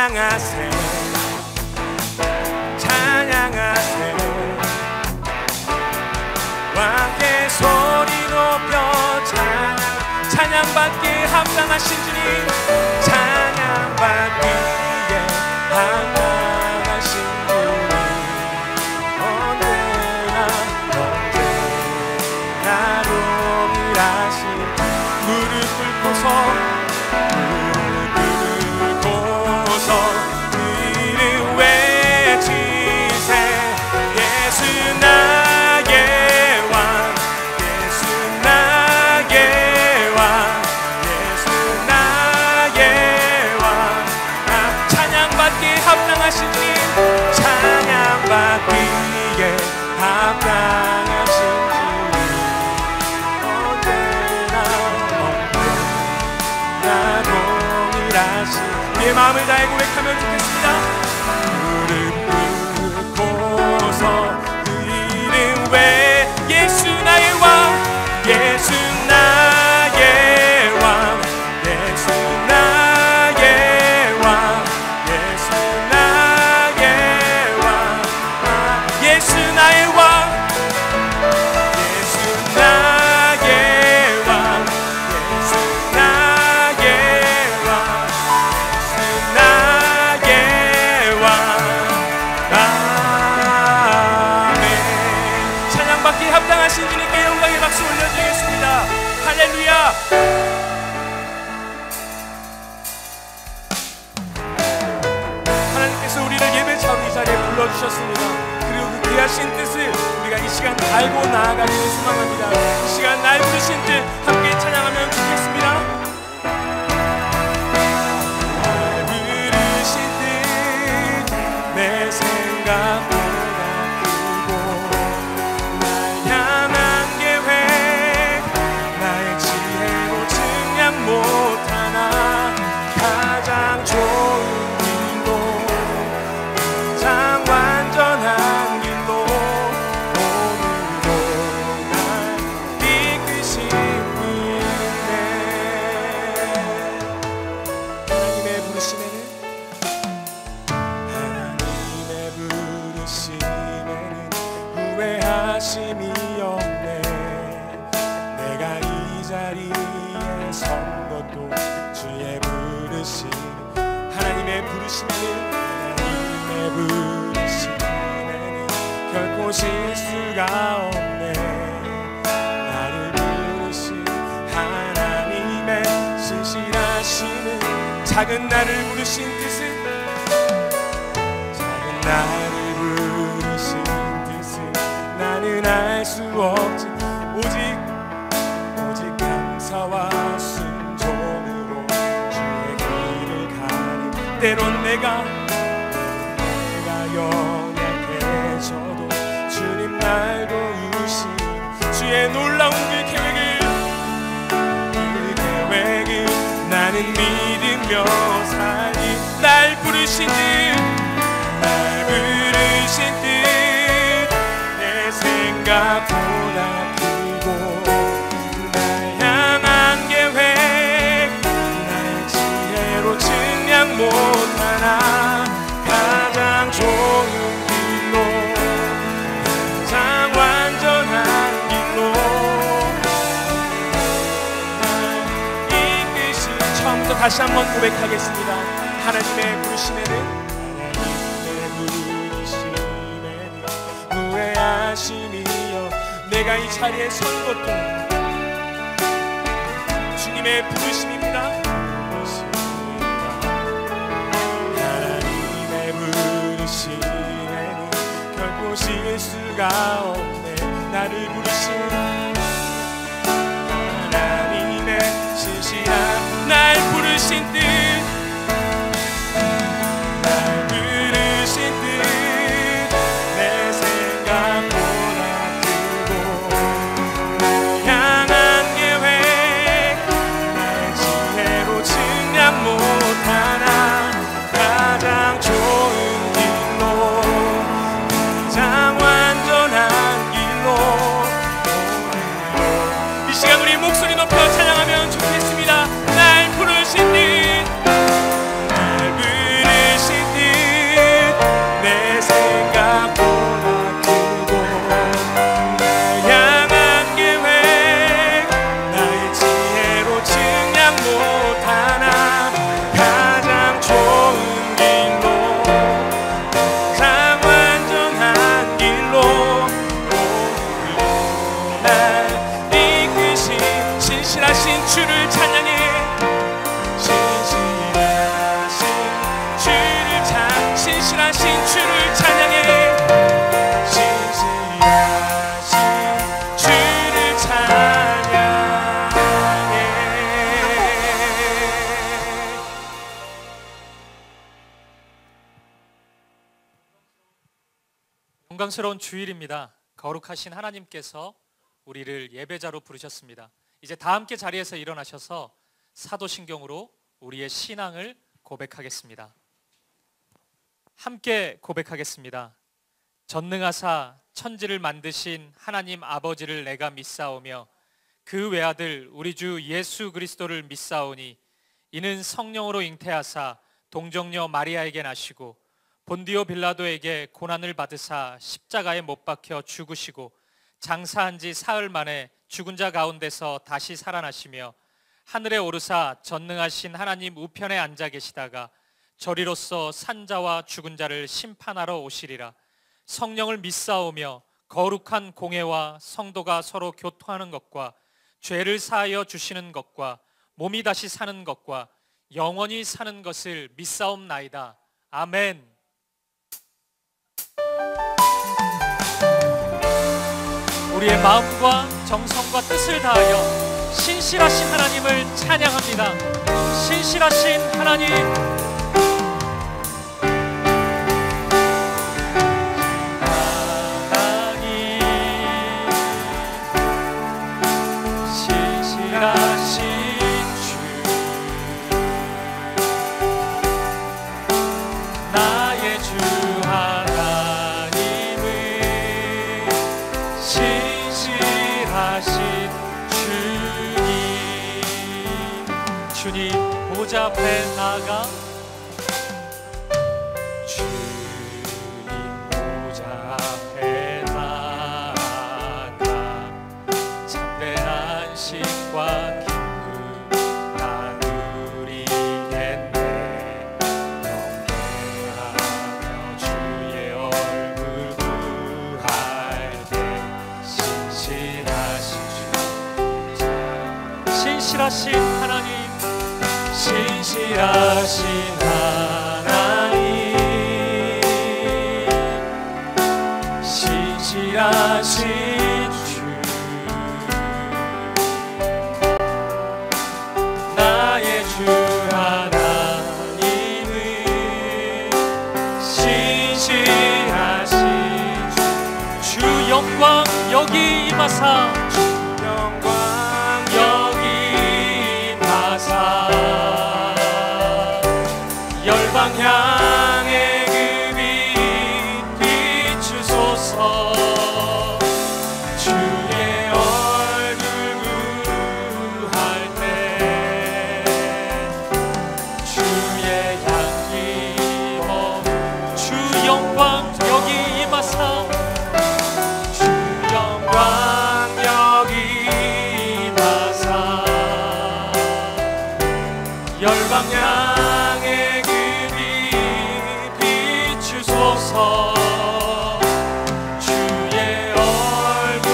찬양하세 찬양하세 왕께 소리 높여 찬양받기에 합당하신 주님 찬양받기에 합당하신 주님 언제나 동일하신 무릎 꿇고서 그 이름 외치세 예수 나의 왕 예수 나의 왕 예수 나의 왕 찬양받기에 합당하신 주님 찬양받기에 합당하신 주님 언제나 동일하신 내 마음을 다해 고백하면 좋겠습니다. 무릎 꿇고서 그 이름 외 예수 나의 왕 예수 나의 왕 예수 나의 왕 예수 나의 왕 예수 나의 왕 예수 나의 왕 예수 나의 왕 나의 왕 아멘. 찬양받기에 합당하신 주님께 영광의 박수 올려드리겠습니다. 할렐루야. 하나님께서 우리를 예배처럼 이 자리에 불러주셨습니다. 그리고 그 귀하신 뜻을 우리가 이 시간 알고 나아가기를 소망합니다. 이 시간 날 부르신 뜻 함께 찬양하면 좋겠습니다. 내 생각보다 크고 날 향한 계획 나의 지혜로 증량 못하나 가장 좋은 길로 가장 완전한 길로 오늘도 날 이끄신 은혜 하나님의 부르심에는 후회하심이 없네. 내가 이 자리에 선 것도 주의 부르심 하나님의 부르심에는 하나님의 부르심에는 결코 실수가 없네. 나를 부르신 하나님의 신실하시는 작은 나를 부르신 뜻은 작은 나를 부르신 나는 알 수 없지 오직 감사와 순종으로 주의 길을 가리 때론 내가 연약해져도 주님 날 도우신 주의 놀라운 그 계획을 나는 믿으며 살리 날 부르신 날 부르신 생각보다 크고 날 향한 계획 나의 지혜로 증량 못하나 가장 좋은 길로 가장 완전한 길로 날 이끄신 처음부터 다시 한번 고백하겠습니다. 하나님의 부르심에는 후회하심이여 내가 이 자리에 선 것도 주님의 부르심입니다. 하나님의 부르심에는 결코 실수가 없네. 나를 부르신 하나님의 신실한 날 부르신 뜻 날 부르신 뜻 내 생각보다 크고 날 향한 계획 나의 지혜로 증량 못하나 가장 좋은 길로 가장 완전한 길로 이 시간 우리 목소리 높여 찬양하면 좋겠습니다. 날 부르신 듯 날 부르신 신실하신 주를 찬양해. 신실하신 주를 찬양해. 신실하신 주를 찬양해. 영광스러운 주일입니다. 거룩하신 하나님께서 우리를 예배자로 부르셨습니다. 이제 다 함께 자리에서 일어나셔서 사도신경으로 우리의 신앙을 고백하겠습니다. 함께 고백하겠습니다. 전능하사 천지를 만드신 하나님 아버지를 내가 믿사오며 그 외아들 우리 주 예수 그리스도를 믿사오니 이는 성령으로 잉태하사 동정녀 마리아에게 나시고 본디오 빌라도에게 고난을 받으사 십자가에 못 박혀 죽으시고 장사한 지 사흘 만에 죽은 자 가운데서 다시 살아나시며 하늘에 오르사 전능하신 하나님 우편에 앉아 계시다가 저리로서 산자와 죽은 자를 심판하러 오시리라. 성령을 믿사오며 거룩한 공회와 성도가 서로 교통하는 것과 죄를 사하여 주시는 것과 몸이 다시 사는 것과 영원히 사는 것을 믿사옵나이다. 아멘. 우리의 마음과 정성과 뜻을 다하여 신실하신 하나님을 찬양합니다. 신실하신 하나님, 주님 보좌 앞에 나가 주님 보좌 앞에 나가 참된 안식과 기쁨 나누리겠네. 영광하며 주의 얼굴 구할 때 신실하신 하나님, 신실하신 하나님, 신실하신 주, 나의 주 하나님은 신실하신 주, 주 영광 여기 임하사, 주 영광 여기 임하사 열방 향해 그 빛 비추소서. 주의 얼굴 구할 때 주의 향기 주 영광 여기 임하사, 주 영광 여기 임하사 열방 향해 주의 얼굴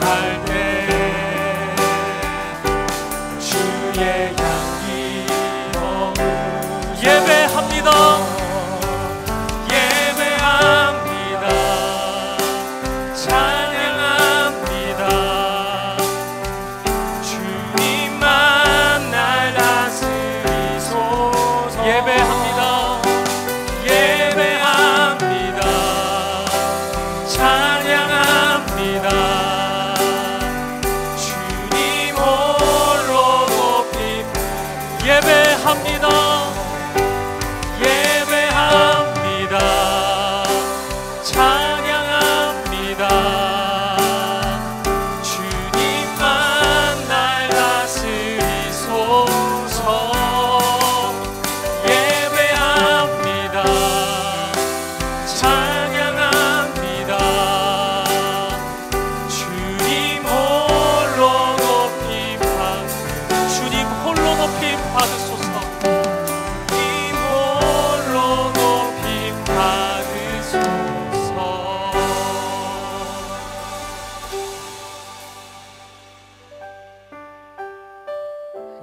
구할 때 주의 향기 예배합니다. 예배합니다. 찬양합니다. 주님만 날 다스리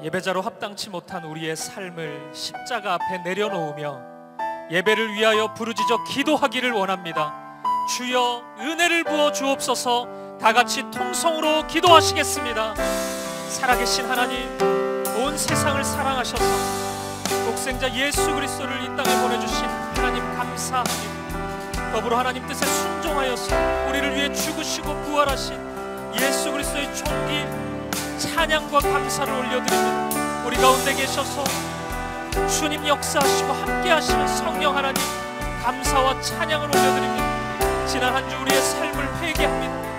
예배자로 합당치 못한 우리의 삶을 십자가 앞에 내려놓으며 예배를 위하여 부르짖어 기도하기를 원합니다. 주여 은혜를 부어 주옵소서. 다 같이 통성으로 기도하시겠습니다. 살아계신 하나님, 온 세상을 사랑하셔서 독생자 예수 그리스도를 이 땅에 보내주신 하나님 감사합니다. 더불어 하나님 뜻에 순종하여서 우리를 위해 죽으시고 부활하신 예수 그리스도의 존귀 찬양과 감사를 올려드립니다. 우리 가운데 계셔서 주님 역사하시고 함께 하시는 성령 하나님 감사와 찬양을 올려드립니다. 지난 한 주 우리의 삶을 회개합니다.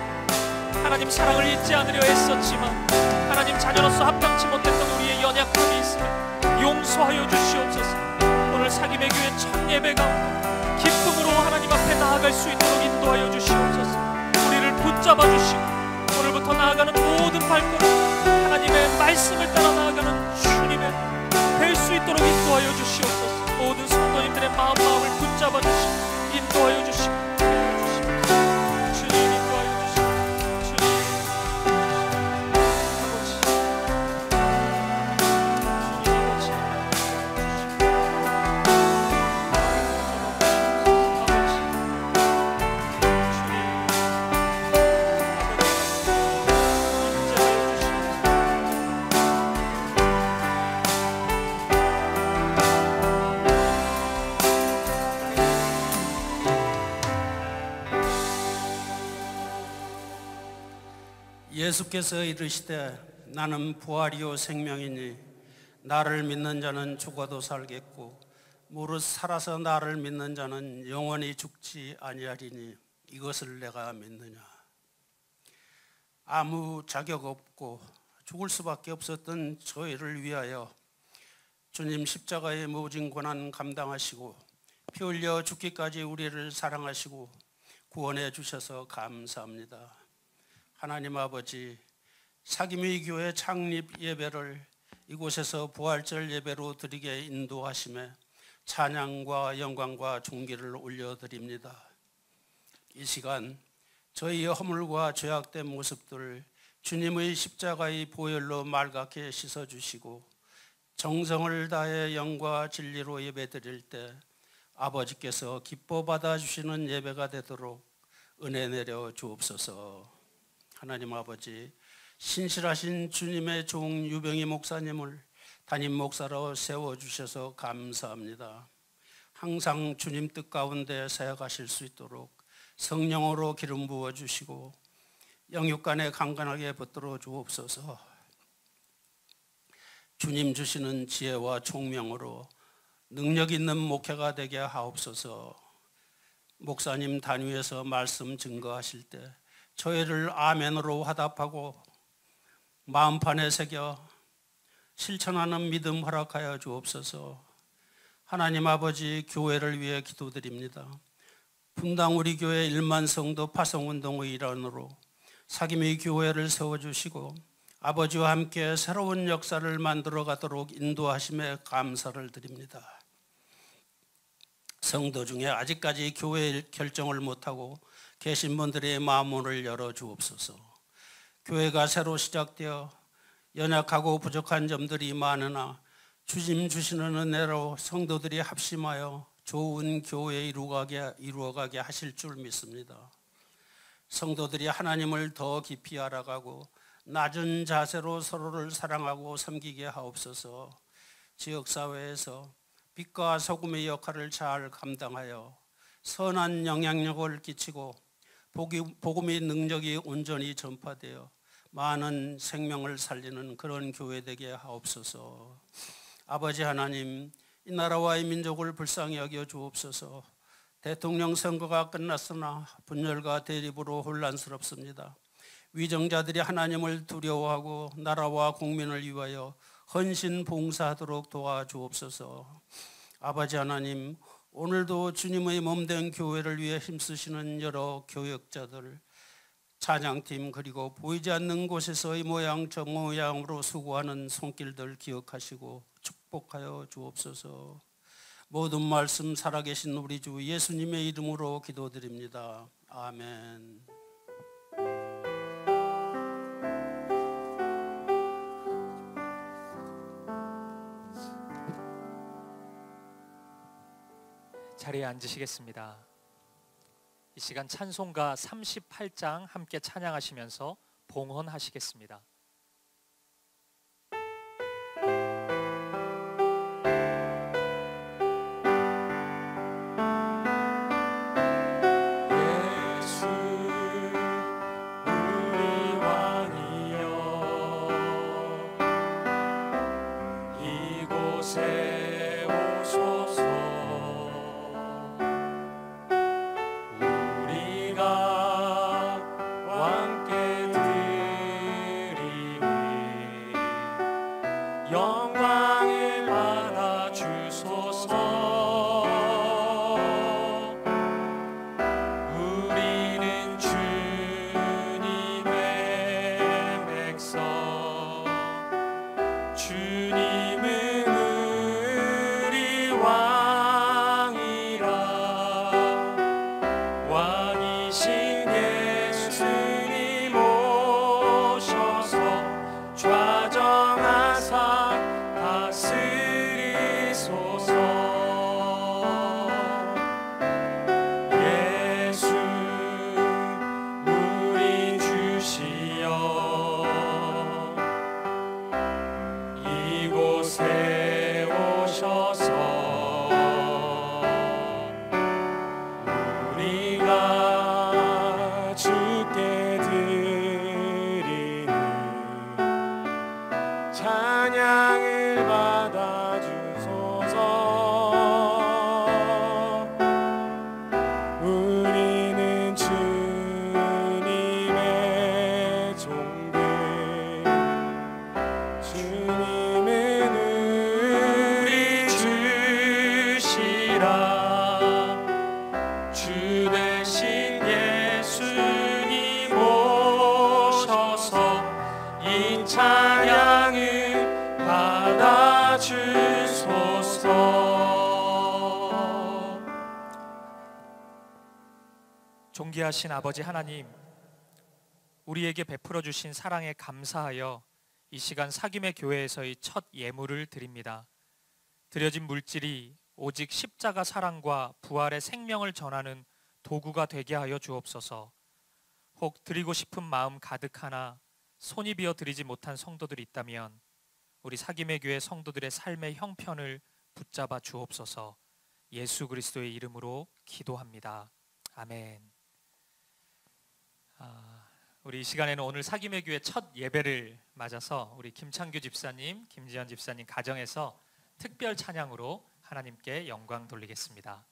하나님 사랑을 잊지 않으려 애썼지만 하나님 자녀로서 합당치 못했던 우리의 연약함이 있으면 용서하여 주시옵소서. 오늘 사김의 교회 첫 예배 가운데 기쁨으로 하나님 앞에 나아갈 수 있도록 인도하여 주시옵소서. 우리를 붙잡아 주시고 오늘부터 나아가는 모든 발걸음 하나님의 말씀을 따라 나아가는 주님의 될 수 있도록 인도하여 주시옵소서. 모든 성도님들의 마음을 붙잡아 주시고 인도하여 주시고 예수께서 이르시되 나는 부활이요 생명이니 나를 믿는 자는 죽어도 살겠고 무릇 살아서 나를 믿는 자는 영원히 죽지 아니하리니 이것을 내가 믿느냐. 아무 자격 없고 죽을 수밖에 없었던 저희를 위하여 주님 십자가의 모진 고난 감당하시고 피 흘려 죽기까지 우리를 사랑하시고 구원해 주셔서 감사합니다. 하나님 아버지, 사김의 교회 창립 예배를 이곳에서 부활절 예배로 드리게 인도하심에 찬양과 영광과 존귀를 올려드립니다. 이 시간 저희의 허물과 죄악된 모습들 주님의 십자가의 보혈로 맑게 씻어주시고 정성을 다해 영과 진리로 예배드릴 때 아버지께서 기뻐 받아주시는 예배가 되도록 은혜 내려 주옵소서. 하나님 아버지, 신실하신 주님의 종 유병희 목사님을 담임 목사로 세워주셔서 감사합니다. 항상 주님 뜻 가운데 사역하실 수 있도록 성령으로 기름 부어주시고 영육간에 강건하게 붙들어 주옵소서. 주님 주시는 지혜와 총명으로 능력 있는 목회가 되게 하옵소서. 목사님 단위에서 말씀 증거하실 때 저희를 아멘으로 화답하고 마음판에 새겨 실천하는 믿음 허락하여 주옵소서. 하나님 아버지, 교회를 위해 기도드립니다. 분당 우리 교회 1만 성도 파송운동의 일환으로 사김의 교회를 세워주시고 아버지와 함께 새로운 역사를 만들어 가도록 인도하심에 감사를 드립니다. 성도 중에 아직까지 교회 결정을 못하고 계신 분들의 마음문을 열어 주옵소서. 교회가 새로 시작되어 연약하고 부족한 점들이 많으나 주님 주시는 은혜로 성도들이 합심하여 좋은 교회 이루어가게 하실 줄 믿습니다. 성도들이 하나님을 더 깊이 알아가고 낮은 자세로 서로를 사랑하고 섬기게 하옵소서. 지역사회에서 빛과 소금의 역할을 잘 감당하여 선한 영향력을 끼치고 복음의 능력이 온전히 전파되어 많은 생명을 살리는 그런 교회 되게 하옵소서. 아버지 하나님, 이 나라와 이 민족을 불쌍히 여겨 주옵소서. 대통령 선거가 끝났으나 분열과 대립으로 혼란스럽습니다. 위정자들이 하나님을 두려워하고 나라와 국민을 위하여 헌신 봉사하도록 도와주옵소서. 아버지 하나님, 오늘도 주님의 몸된 교회를 위해 힘쓰시는 여러 교역자들, 찬양팀, 그리고 보이지 않는 곳에서 이 모양 저 모양으로 수고하는 손길들 기억하시고 축복하여 주옵소서. 모든 말씀 살아계신 우리 주 예수님의 이름으로 기도드립니다. 아멘. 자리에 앉으시겠습니다. 이 시간 찬송가 38장 함께 찬양하시면서 봉헌하시겠습니다. 영광을 받아 주소서. 우리는 주님의 백성, 주님은 우리 왕이라. 왕이신 예수님 오셔서 좌정하사 다스리소서. 예수 우리 주시여, 이곳에 오셔서 우리가 주께 드리는 찬양을 받아 주소서. 우리는 주님의 종들, 주님은 우리 주시라. 주 대신 예수님 오셔서 이 찬양을 받아 주소서. 존귀하신 아버지 하나님, 우리에게 베풀어 주신 사랑에 감사하여 이 시간 사김의 교회에서의 첫 예물을 드립니다. 드려진 물질이 오직 십자가 사랑과 부활의 생명을 전하는 도구가 되게 하여 주옵소서. 혹 드리고 싶은 마음 가득하나 손이 비어 드리지 못한 성도들이 있다면 우리 사김의 교회 성도들의 삶의 형편을 붙잡아 주옵소서. 예수 그리스도의 이름으로 기도합니다. 아멘. 우리 이 시간에는 오늘 사김의 교회 첫 예배를 맞아서 우리 김창규 집사님, 김지현 집사님 가정에서 특별 찬양으로 하나님께 영광 돌리겠습니다.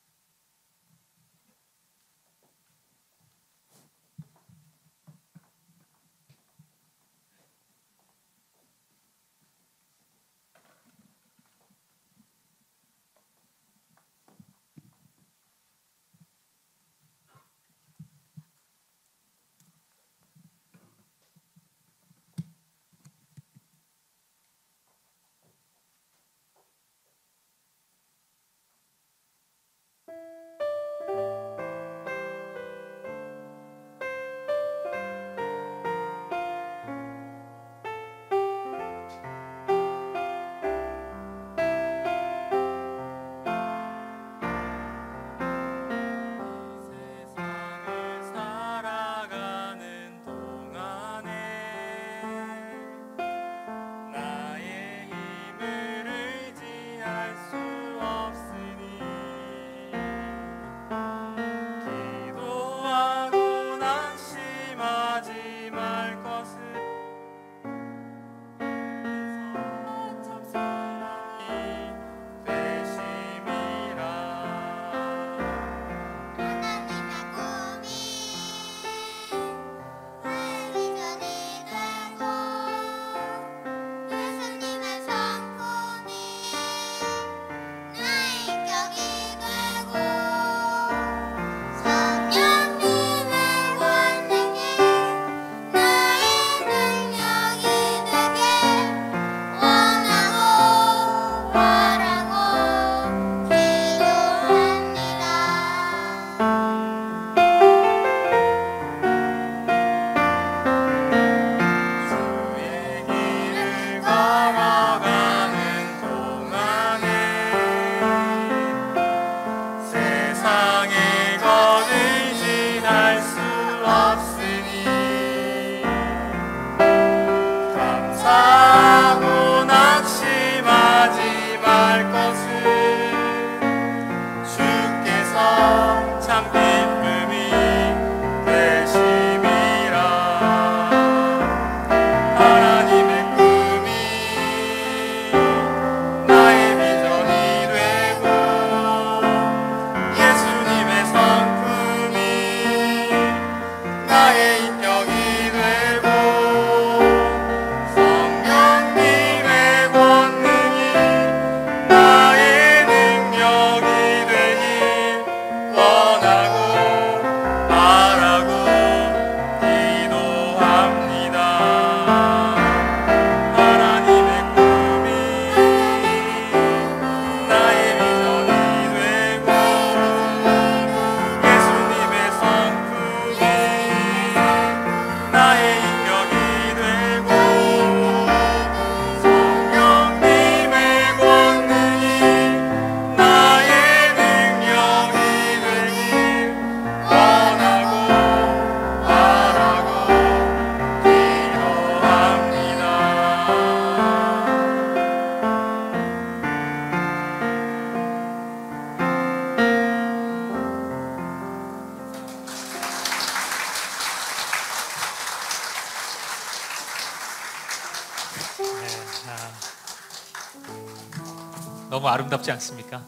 너무 아름답지 않습니까?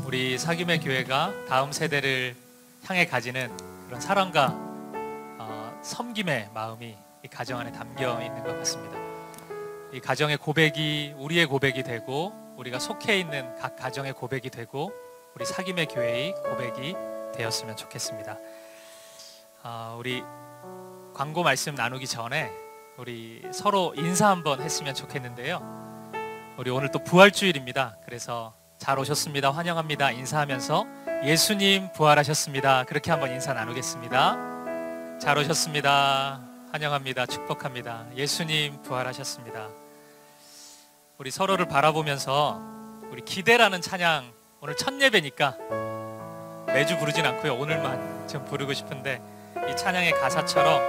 우리 사귐의 교회가 다음 세대를 향해 가지는 그런 사랑과 섬김의 마음이 이 가정 안에 담겨 있는 것 같습니다. 이 가정의 고백이 우리의 고백이 되고, 우리가 속해 있는 각 가정의 고백이 되고, 우리 사귐의 교회의 고백이 되었으면 좋겠습니다. 우리 광고 말씀 나누기 전에 우리 서로 인사 한번 했으면 좋겠는데요. 우리 오늘 또 부활주일입니다. 그래서 잘 오셨습니다, 환영합니다 인사하면서 예수님 부활하셨습니다, 그렇게 한번 인사 나누겠습니다. 잘 오셨습니다, 환영합니다, 축복합니다, 예수님 부활하셨습니다. 우리 서로를 바라보면서 우리 기대라는 찬양, 오늘 첫 예배니까 매주 부르진 않고요, 오늘만 좀 부르고 싶은데, 이 찬양의 가사처럼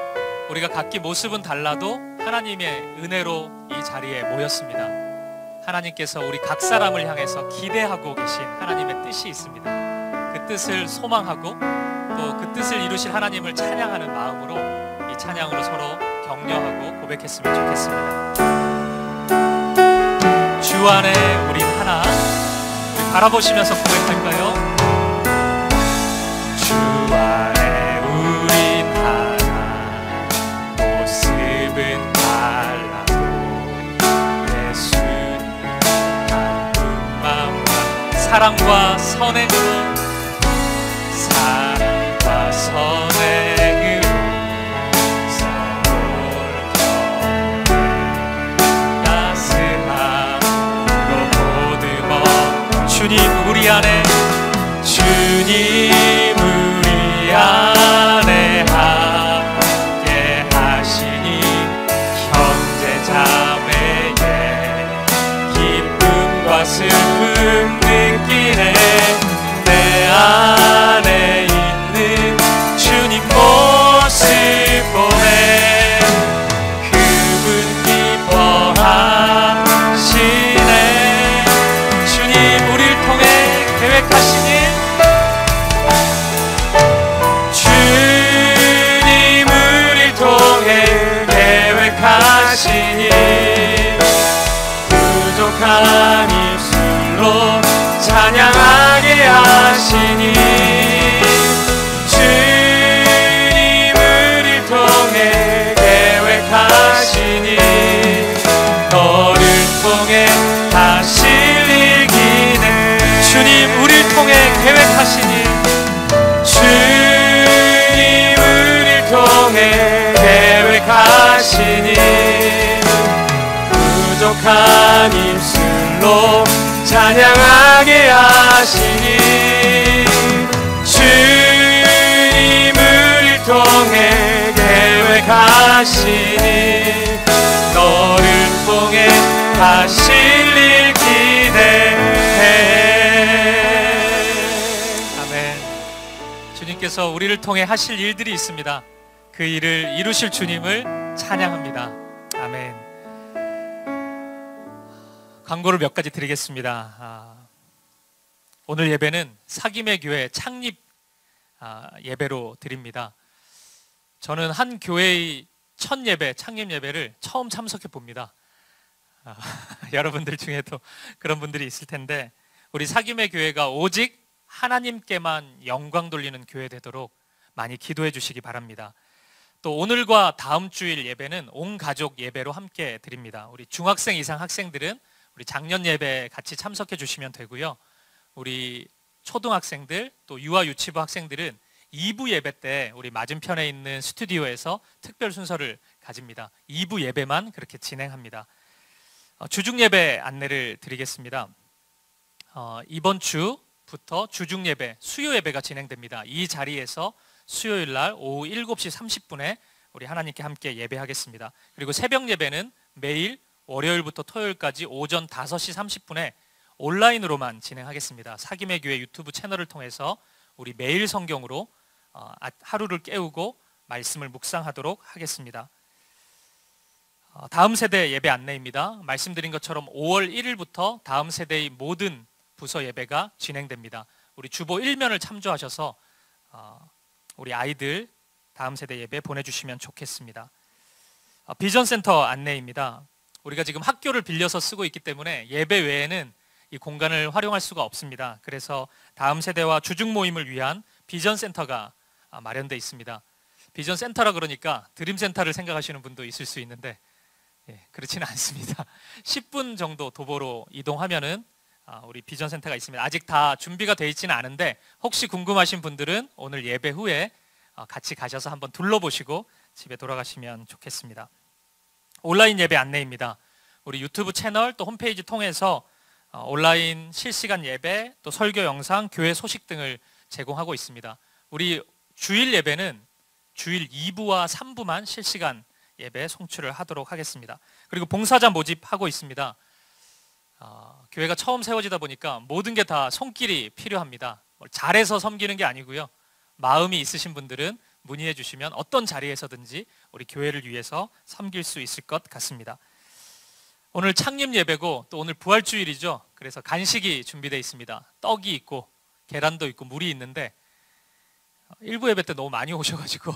우리가 각기 모습은 달라도 하나님의 은혜로 이 자리에 모였습니다. 하나님께서 우리 각 사람을 향해서 기대하고 계신 하나님의 뜻이 있습니다. 그 뜻을 소망하고 또 그 뜻을 이루실 하나님을 찬양하는 마음으로 이 찬양으로 서로 격려하고 고백했으면 좋겠습니다. 주 안에 우린 하나, 우리 바라보시면서 고백할까요? 주 안에 우린 하나, 모습은 달라도 예수님 한 분만, 사랑과 선행으로, 사랑과 선행으로 서로를 따스함으로 보듬어. 주님 우리 안에, 주님 우리 안에 함께 하시니 형제 자매의 기쁨과 슬픔 느끼네. 내 안에 있는 주님 모습 보네. 그분 기뻐하시네. 주님 우리를 통해 계획하시니, 주님 우리를 통해 계획하시니 부족한 입술로 찬양하게 하시니, 주님 우리를 통해 계획하시니 너를 통해 하실 일 기대. 주님 우리를 통해 계획하시니, 주님 우리를 통해 계획하시니 부족한 입술로 찬양하게 하시니, 주님 우리를 통해 계획하시니 너를 통해 하실 일 기대해. 아멘. 주님께서 우리를 통해 하실 일들이 있습니다. 그 일을 이루실 주님을 찬양합니다. 아멘. 광고를 몇 가지 드리겠습니다. 오늘 예배는 사귐의 교회 창립 예배로 드립니다. 저는 한 교회의 첫 예배, 창립 예배를 처음 참석해 봅니다. 여러분들 중에도 그런 분들이 있을 텐데, 우리 사귐의 교회가 오직 하나님께만 영광 돌리는 교회 되도록 많이 기도해 주시기 바랍니다. 또 오늘과 다음 주일 예배는 온 가족 예배로 함께 드립니다. 우리 중학생 이상 학생들은 우리 작년 예배 같이 참석해 주시면 되고요. 우리 초등학생들 또 유아 유치부 학생들은 2부 예배 때 우리 맞은편에 있는 스튜디오에서 특별 순서를 가집니다. 2부 예배만 그렇게 진행합니다. 주중 예배 안내를 드리겠습니다. 이번 주부터 주중 예배, 수요 예배가 진행됩니다. 이 자리에서 수요일 날 오후 7시 30분에 우리 하나님께 함께 예배하겠습니다. 그리고 새벽 예배는 매일 월요일부터 토요일까지 오전 5시 30분에 온라인으로만 진행하겠습니다. 사귐의 교회 유튜브 채널을 통해서 우리 매일 성경으로 하루를 깨우고 말씀을 묵상하도록 하겠습니다. 다음 세대 예배 안내입니다. 말씀드린 것처럼 5월 1일부터 다음 세대의 모든 부서 예배가 진행됩니다. 우리 주보 1면을 참조하셔서 우리 아이들 다음 세대 예배 보내주시면 좋겠습니다. 비전센터 안내입니다. 우리가 지금 학교를 빌려서 쓰고 있기 때문에 예배 외에는 이 공간을 활용할 수가 없습니다. 그래서 다음 세대와 주중 모임을 위한 비전센터가 마련되어 있습니다. 비전센터라 그러니까 드림센터를 생각하시는 분도 있을 수 있는데 그렇지는 않습니다. 10분 정도 도보로 이동하면은 우리 비전센터가 있습니다. 아직 다 준비가 되어 있지는 않은데 혹시 궁금하신 분들은 오늘 예배 후에 같이 가셔서 한번 둘러보시고 집에 돌아가시면 좋겠습니다. 온라인 예배 안내입니다. 우리 유튜브 채널 또 홈페이지 통해서 온라인 실시간 예배 또 설교 영상, 교회 소식 등을 제공하고 있습니다. 우리 주일 예배는 주일 2부와 3부만 실시간 예배 송출을 하도록 하겠습니다. 그리고 봉사자 모집하고 있습니다. 교회가 처음 세워지다 보니까 모든 게 다 손길이 필요합니다. 잘해서 섬기는 게 아니고요. 마음이 있으신 분들은 문의해 주시면 어떤 자리에서든지 우리 교회를 위해서 섬길 수 있을 것 같습니다. 오늘 창립 예배고 또 오늘 부활주일이죠. 그래서 간식이 준비되어 있습니다. 떡이 있고 계란도 있고 물이 있는데 일부 예배 때 너무 많이 오셔가지고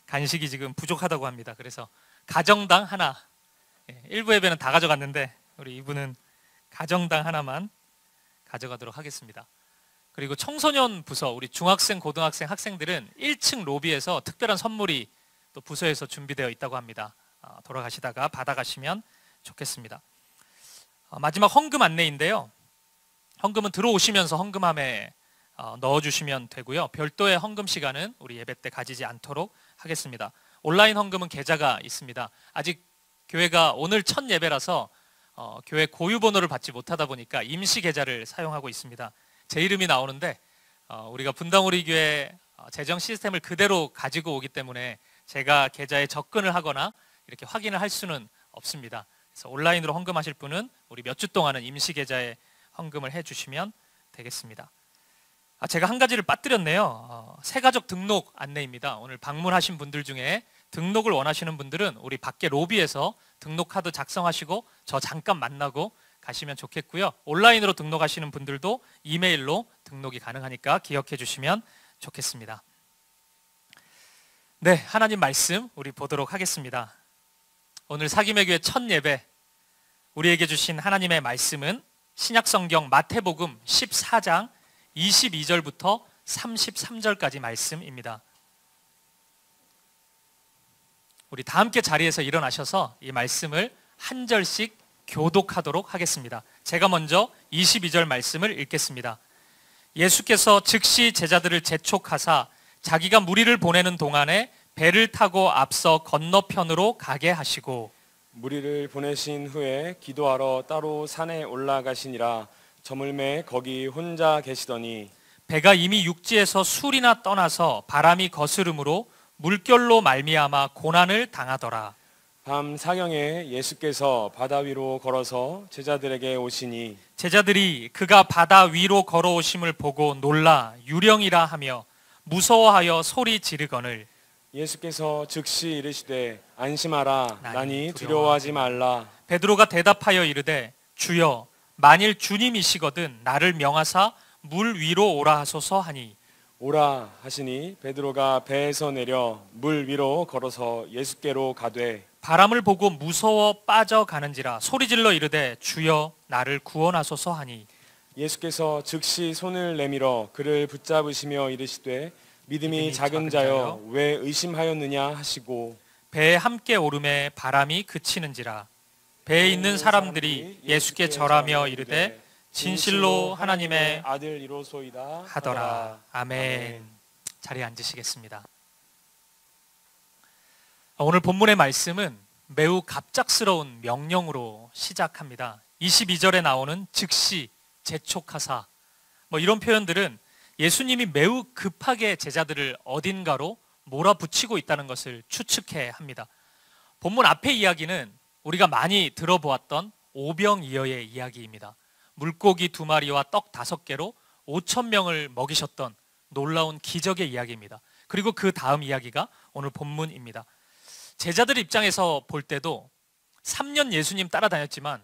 간식이 지금 부족하다고 합니다. 그래서 가정당 하나, 일부 예배는 다 가져갔는데 우리 이분은 가정당 하나만 가져가도록 하겠습니다. 그리고 청소년 부서, 우리 중학생, 고등학생, 학생들은 1층 로비에서 특별한 선물이 또 부서에서 준비되어 있다고 합니다. 돌아가시다가 받아가시면 좋겠습니다. 마지막 헌금 안내인데요. 헌금은 들어오시면서 헌금함에 넣어주시면 되고요. 별도의 헌금 시간은 우리 예배 때 가지지 않도록 하겠습니다. 온라인 헌금은 계좌가 있습니다. 아직 교회가 오늘 첫 예배라서 교회 고유 번호를 받지 못하다 보니까 임시 계좌를 사용하고 있습니다. 제 이름이 나오는데 우리가 분당우리교회 재정 시스템을 그대로 가지고 오기 때문에 제가 계좌에 접근을 하거나 이렇게 확인을 할 수는 없습니다. 그래서 온라인으로 헌금하실 분은 우리 몇 주 동안은 임시 계좌에 헌금을 해주시면 되겠습니다. 제가 한 가지를 빠뜨렸네요. 새가족 등록 안내입니다. 오늘 방문하신 분들 중에 등록을 원하시는 분들은 우리 밖에 로비에서 등록 카드 작성하시고 저 잠깐 만나고 가시면 좋겠고요. 온라인으로 등록하시는 분들도 이메일로 등록이 가능하니까 기억해 주시면 좋겠습니다. 네, 하나님 말씀 우리 보도록 하겠습니다. 오늘 사김의 교회 첫 예배 우리에게 주신 하나님의 말씀은 신약성경 마태복음 14장 22절부터 33절까지 말씀입니다. 우리 다 함께 자리에서 일어나셔서 이 말씀을 한 절씩 교독하도록 하겠습니다. 제가 먼저 22절 말씀을 읽겠습니다. 예수께서 즉시 제자들을 재촉하사 자기가 무리를 보내는 동안에 배를 타고 앞서 건너편으로 가게 하시고 무리를 보내신 후에 기도하러 따로 산에 올라가시니라. 저물매 거기 혼자 계시더니 배가 이미 육지에서 술이나 떠나서 바람이 거스름으로 물결로 말미암아 고난을 당하더라. 밤 사경에 예수께서 바다 위로 걸어서 제자들에게 오시니 제자들이 그가 바다 위로 걸어오심을 보고 놀라 유령이라 하며 무서워하여 소리 지르거늘 예수께서 즉시 이르시되 안심하라 나니 두려워하지 말라. 베드로가 대답하여 이르되 주여 만일 주님이시거든 나를 명하사 물 위로 오라 하소서 하니 오라 하시니 베드로가 배에서 내려 물 위로 걸어서 예수께로 가되 바람을 보고 무서워 빠져가는지라 소리질러 이르되 주여 나를 구원하소서 하니 예수께서 즉시 손을 내밀어 그를 붙잡으시며 이르시되 믿음이 작은 자여 왜 의심하였느냐 하시고 배에 함께 오름에 바람이 그치는지라 배에 있는 사람들이 예수께 절하며 이르되 진실로 하나님의 아들이로소이다 하더라. 아멘. 자리에 앉으시겠습니다. 오늘 본문의 말씀은 매우 갑작스러운 명령으로 시작합니다. 22절에 나오는 즉시, 재촉하사 이런 표현들은 예수님이 매우 급하게 제자들을 어딘가로 몰아붙이고 있다는 것을 추측해 합니다. 본문 앞의 이야기는 우리가 많이 들어보았던 오병이어의 이야기입니다. 물고기 2마리와 떡 5개로 5,000명을 먹이셨던 놀라운 기적의 이야기입니다. 그리고 그 다음 이야기가 오늘 본문입니다. 제자들 입장에서 볼 때도 3년 예수님 따라다녔지만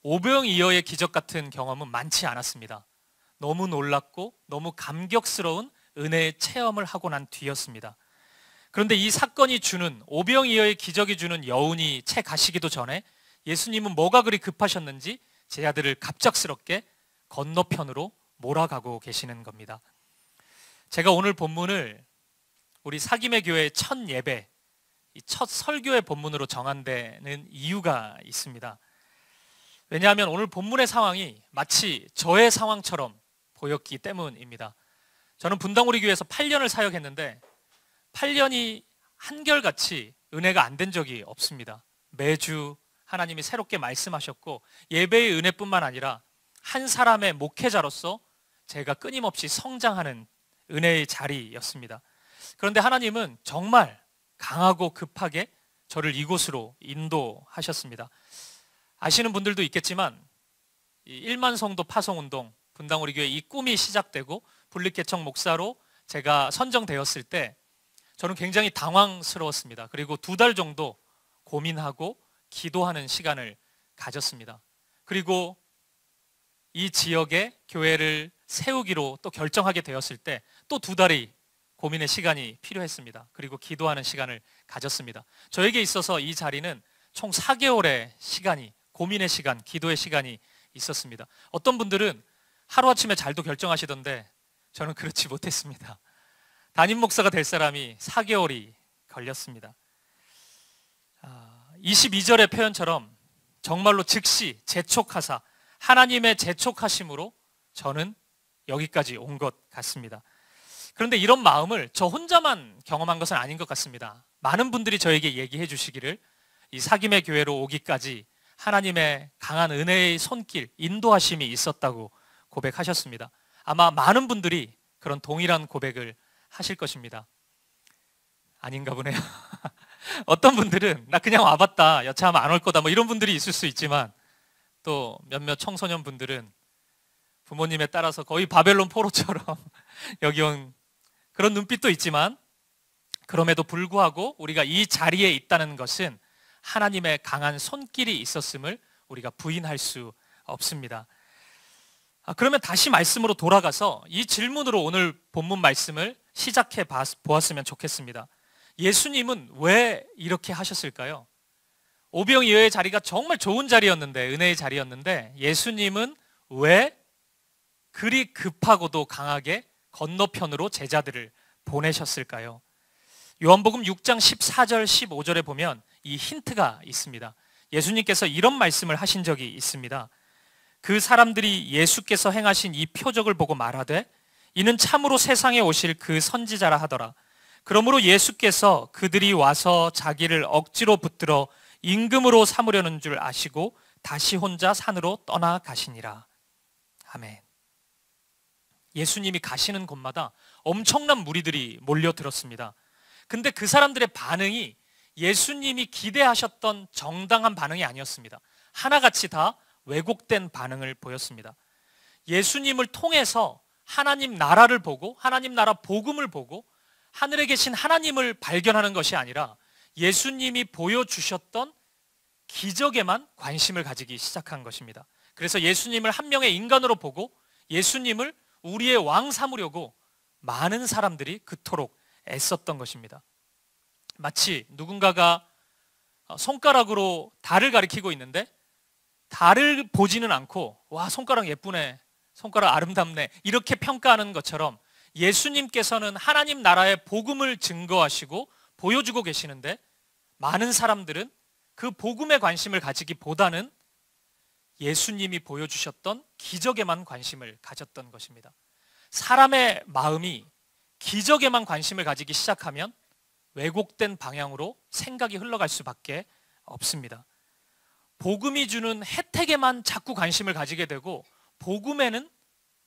오병이어의 기적 같은 경험은 많지 않았습니다. 너무 놀랍고 너무 감격스러운 은혜의 체험을 하고 난 뒤였습니다. 그런데 이 사건이 주는, 오병이어의 기적이 주는 여운이 채 가시기도 전에 예수님은 뭐가 그리 급하셨는지 제자들을 갑작스럽게 건너편으로 몰아가고 계시는 겁니다. 제가 오늘 본문을 우리 사김의 교회 첫 예배, 이 첫 설교의 본문으로 정한 데는 이유가 있습니다. 왜냐하면 오늘 본문의 상황이 마치 저의 상황처럼 보였기 때문입니다. 저는 분당우리 교회에서 8년을 사역했는데 8년이 한결같이 은혜가 안 된 적이 없습니다. 매주 하나님이 새롭게 말씀하셨고 예배의 은혜뿐만 아니라 한 사람의 목회자로서 제가 끊임없이 성장하는 은혜의 자리였습니다. 그런데 하나님은 정말 강하고 급하게 저를 이곳으로 인도하셨습니다. 아시는 분들도 있겠지만 1만 성도 파송운동, 분당우리 교회 이 꿈이 시작되고 분립개척 목사로 제가 선정되었을 때 저는 굉장히 당황스러웠습니다. 그리고 2달 정도 고민하고 기도하는 시간을 가졌습니다. 그리고 이 지역에 교회를 세우기로 또 결정하게 되었을 때 또 2달이 고민의 시간이 필요했습니다. 그리고 기도하는 시간을 가졌습니다. 저에게 있어서 이 자리는 총 4개월의 시간이, 고민의 시간, 기도의 시간이 있었습니다. 어떤 분들은 하루아침에 잘도 결정하시던데 저는 그렇지 못했습니다. 담임 목사가 될 사람이 4개월이 걸렸습니다. 22절의 표현처럼 정말로 즉시 재촉하사 하나님의 재촉하심으로 저는 여기까지 온 것 같습니다. 그런데 이런 마음을 저 혼자만 경험한 것은 아닌 것 같습니다. 많은 분들이 저에게 얘기해 주시기를 이 사김의 교회로 오기까지 하나님의 강한 은혜의 손길, 인도하심이 있었다고 고백하셨습니다. 아마 많은 분들이 그런 동일한 고백을 하실 것입니다. 아닌가 보네요. 어떤 분들은 나 그냥 와봤다, 여차하면 안 올 거다, 뭐 이런 분들이 있을 수 있지만 또 몇몇 청소년 분들은 부모님에 따라서 거의 바벨론 포로처럼 여기 온 그런 눈빛도 있지만 그럼에도 불구하고 우리가 이 자리에 있다는 것은 하나님의 강한 손길이 있었음을 우리가 부인할 수 없습니다. 그러면 다시 말씀으로 돌아가서 이 질문으로 오늘 본문 말씀을 시작해 보았으면 좋겠습니다. 예수님은 왜 이렇게 하셨을까요? 오병이어의 자리가 정말 좋은 자리였는데, 은혜의 자리였는데 예수님은 왜 그리 급하고도 강하게 건너편으로 제자들을 보내셨을까요? 요한복음 6장 14절 15절에 보면 이 힌트가 있습니다. 예수님께서 이런 말씀을 하신 적이 있습니다. 그 사람들이 예수께서 행하신 이 표적을 보고 말하되 이는 참으로 세상에 오실 그 선지자라 하더라. 그러므로 예수께서 그들이 와서 자기를 억지로 붙들어 임금으로 삼으려는 줄 아시고 다시 혼자 산으로 떠나가시니라. 아멘. 예수님이 가시는 곳마다 엄청난 무리들이 몰려들었습니다. 근데 그 사람들의 반응이 예수님이 기대하셨던 정당한 반응이 아니었습니다. 하나같이 다 왜곡된 반응을 보였습니다. 예수님을 통해서 하나님 나라를 보고 하나님 나라 복음을 보고 하늘에 계신 하나님을 발견하는 것이 아니라 예수님이 보여주셨던 기적에만 관심을 가지기 시작한 것입니다. 그래서 예수님을 한 명의 인간으로 보고 예수님을 우리의 왕 삼으려고 많은 사람들이 그토록 애썼던 것입니다. 마치 누군가가 손가락으로 달을 가리키고 있는데 달을 보지는 않고 와, 손가락 예쁘네, 손가락 아름답네, 이렇게 평가하는 것처럼 예수님께서는 하나님 나라의 복음을 증거하시고 보여주고 계시는데 많은 사람들은 그 복음에 관심을 가지기보다는 예수님이 보여주셨던 기적에만 관심을 가졌던 것입니다. 사람의 마음이 기적에만 관심을 가지기 시작하면 왜곡된 방향으로 생각이 흘러갈 수밖에 없습니다. 복음이 주는 혜택에만 자꾸 관심을 가지게 되고 복음에는